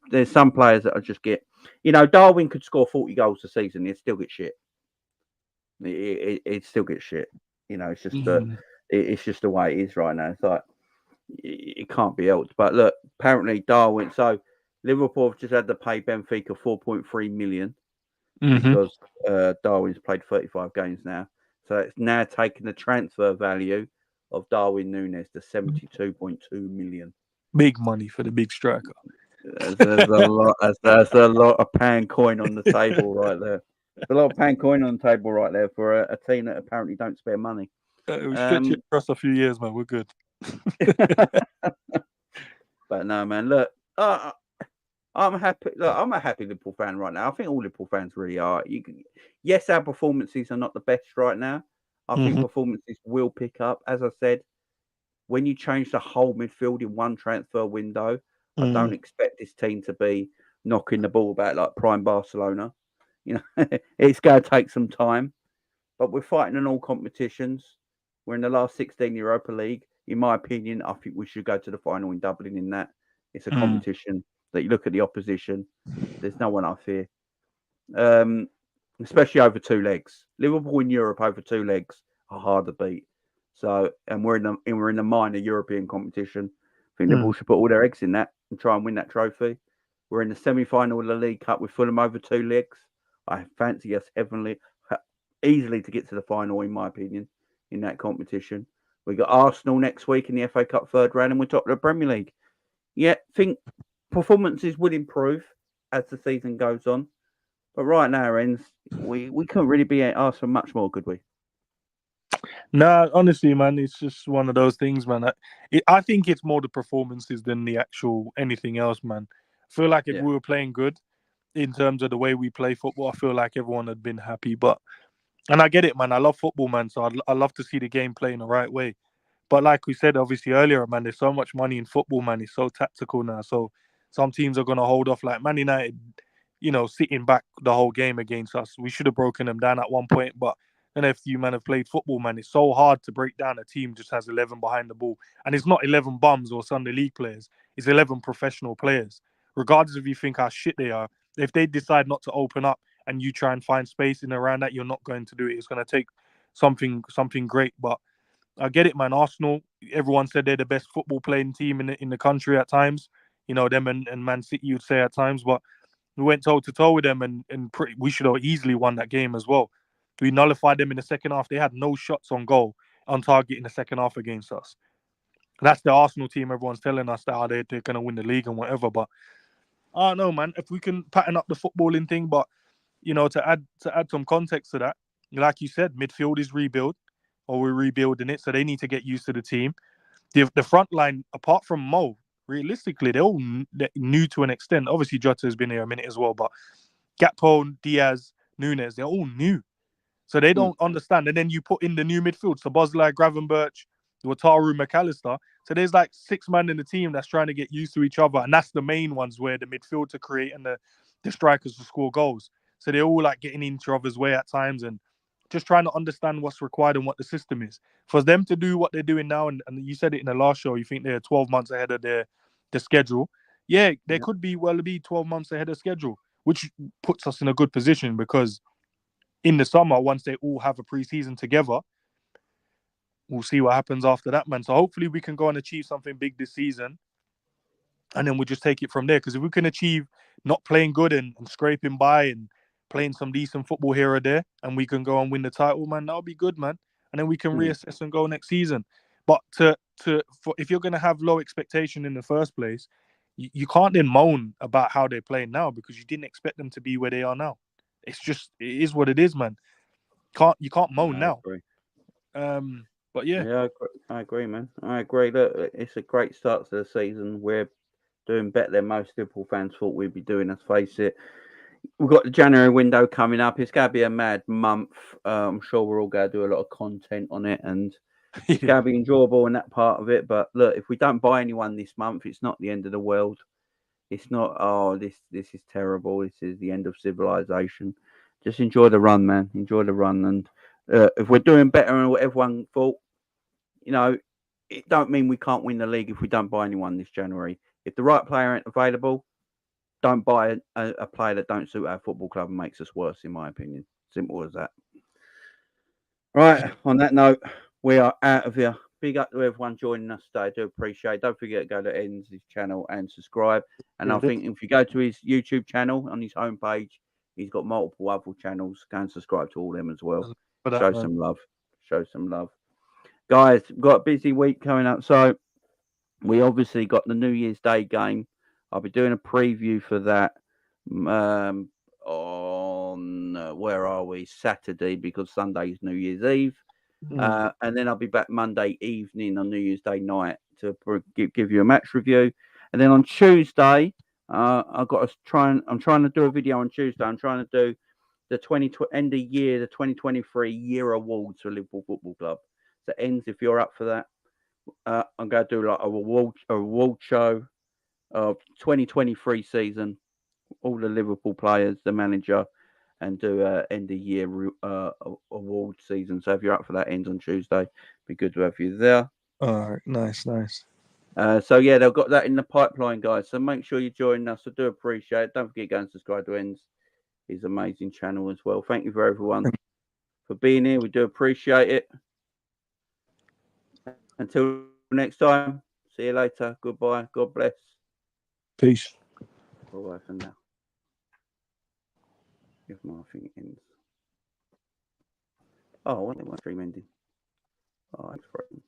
There's some players that I just get. Darwin could score 40 goals a season. He'd still get shit. He'd still get shit. It's just it's just the way it is right now. It's like it can't be helped. But look, apparently Darwin. So Liverpool have just had to pay Benfica 4.3 million because Darwin's played 35 games now. So it's now taken the transfer value of Darwin Núñez to 72.2 million. Big money for the big striker. There's a lot of pound coin on the table right there. There's a lot of pound coin on the table right there for a team that apparently don't spare money. We stretch it across a few years, man. We're good. But no, man. Look, I'm happy. Look, I'm a happy Liverpool fan right now. I think all Liverpool fans really are. Yes, our performances are not the best right now. I think performances will pick up. As I said, when you change the whole midfield in one transfer window, I don't expect this team to be knocking the ball about like prime Barcelona. It's going to take some time, but we're fighting in all competitions. We're in the last 16 Europa League. In my opinion, I think we should go to the final in Dublin in that. It's a competition that you look at the opposition. There's no one I fear. Especially over 2 legs. Liverpool in Europe over 2 legs are hard to beat. So, and we're in the minor European competition. I think Liverpool should put all their eggs in that and try and win that trophy. We're in the semi-final of the League Cup with Fulham over 2 legs. I fancy us easily to get to the final, in my opinion, in that competition. We got Arsenal next week in the FA Cup 3rd round, and we're top of the Premier League. Yeah, I think performances will improve as the season goes on. But right now, Renz, we couldn't really be asked for much more, could we? Nah, honestly, man, it's just one of those things, man. I think it's more the performances than the actual anything else, man. I feel like if Yeah. we were playing good in terms of the way we play football, I feel like everyone had been happy. But and I get it, man. I love football, man. So I love to see the game play in the right way. But like we said, obviously earlier, man, there's so much money in football, man. It's so tactical now. So some teams are gonna hold off, like Man United, sitting back the whole game against us. We should have broken them down at one point, but then if you man have played football, man, it's so hard to break down a team just has 11 behind the ball, and it's not 11 bums or Sunday League players. It's 11 professional players. Regardless if you think how shit they are, if they decide not to open up and you try and find space in around that, you're not going to do it. It's going to take something great, but I get it, man. Arsenal, everyone said they're the best football playing team in the country at times. Them and Man City, you'd say at times, but we went toe to toe with them, and we should have easily won that game as well. We nullified them in the second half. They had no shots on goal on target in the second half against us. That's the Arsenal team. Everyone's telling us that they're going to win the league and whatever. But I don't know, man. If we can pattern up the footballing thing, but to add some context to that, like you said, midfield is rebuild, or we're rebuilding it, so they need to get used to the team. The front line, apart from Mo, realistically, they're all new to an extent. Obviously, Jota has been here a minute as well, but Gakpo, Diaz, Nunes, they're all new. So they don't understand. And then you put in the new midfield. So Bosley, Gravenberch, Wataru, McAllister. So there's like 6 men in the team that's trying to get used to each other. And that's the main ones where the midfield to create and the strikers to score goals. So they're all like getting in each other's way at times and just trying to understand what's required and what the system is. For them to do what they're doing now, and you said it in the last show, you think they're 12 months ahead of the schedule. Yeah, they could be 12 months ahead of schedule, which puts us in a good position because in the summer, once they all have a pre-season together, we'll see what happens after that, man. So hopefully we can go and achieve something big this season, and then we'll just take it from there. Because if we can achieve not playing good and scraping by and playing some decent football here or there, and we can go and win the title, man, that'll be good, man. And then we can reassess and go next season. But if you're going to have low expectation in the first place, you can't then moan about how they're playing now because you didn't expect them to be where they are now. It is what it is, man. You can't moan now. But yeah, I agree, man. I agree. Look, it's a great start to the season. We're doing better than most Liverpool fans thought we'd be doing. Let's face it. We've got the January window coming up. It's going to be a mad month. I'm sure we're all going to do a lot of content on it, and it's going to be enjoyable in that part of it. But look, if we don't buy anyone this month, it's not the end of the world. It's not. Oh, this is terrible. This is the end of civilization. Just enjoy the run, man. Enjoy the run, and if we're doing better than what everyone thought, it don't mean we can't win the league if we don't buy anyone this January. If the right player ain't available, don't buy a player that don't suit our football club and makes us worse, in my opinion. Simple as that. Right, on that note, we are out of here. Big up to everyone joining us today. I do appreciate it. Don't forget to go to En's channel and subscribe. And I think if you go to his YouTube channel on his homepage, he's got multiple other channels. Go and subscribe to all them as well. Show some love. Show some love. Guys, we've got a busy week coming up. So we obviously got the New Year's Day game. I'll be doing a preview for that on where are we? Saturday, because Sunday is New Year's Eve. And then I'll be back Monday evening on New Year's Day night to give you a match review. And then on Tuesday, I'm trying to do a video on Tuesday. I'm trying to do the end of year, the 2023 year awards for Liverpool Football Club. So ends if you're up for that. I'm going to do like a award show of 2023 season, all the Liverpool players, the manager, and do end of year award season. So if you're up for that, ends on Tuesday. Be good to have you there. All right, nice. So yeah, they've got that in the pipeline, guys. So make sure you join us. I do appreciate it. Don't forget to go and subscribe to Ends, his amazing channel as well. Thank you for everyone for being here. We do appreciate it. Until next time, see you later. Goodbye. God bless. Peace. Bye for now. If my thing ends. Oh, I want my stream ending. Oh, that's right.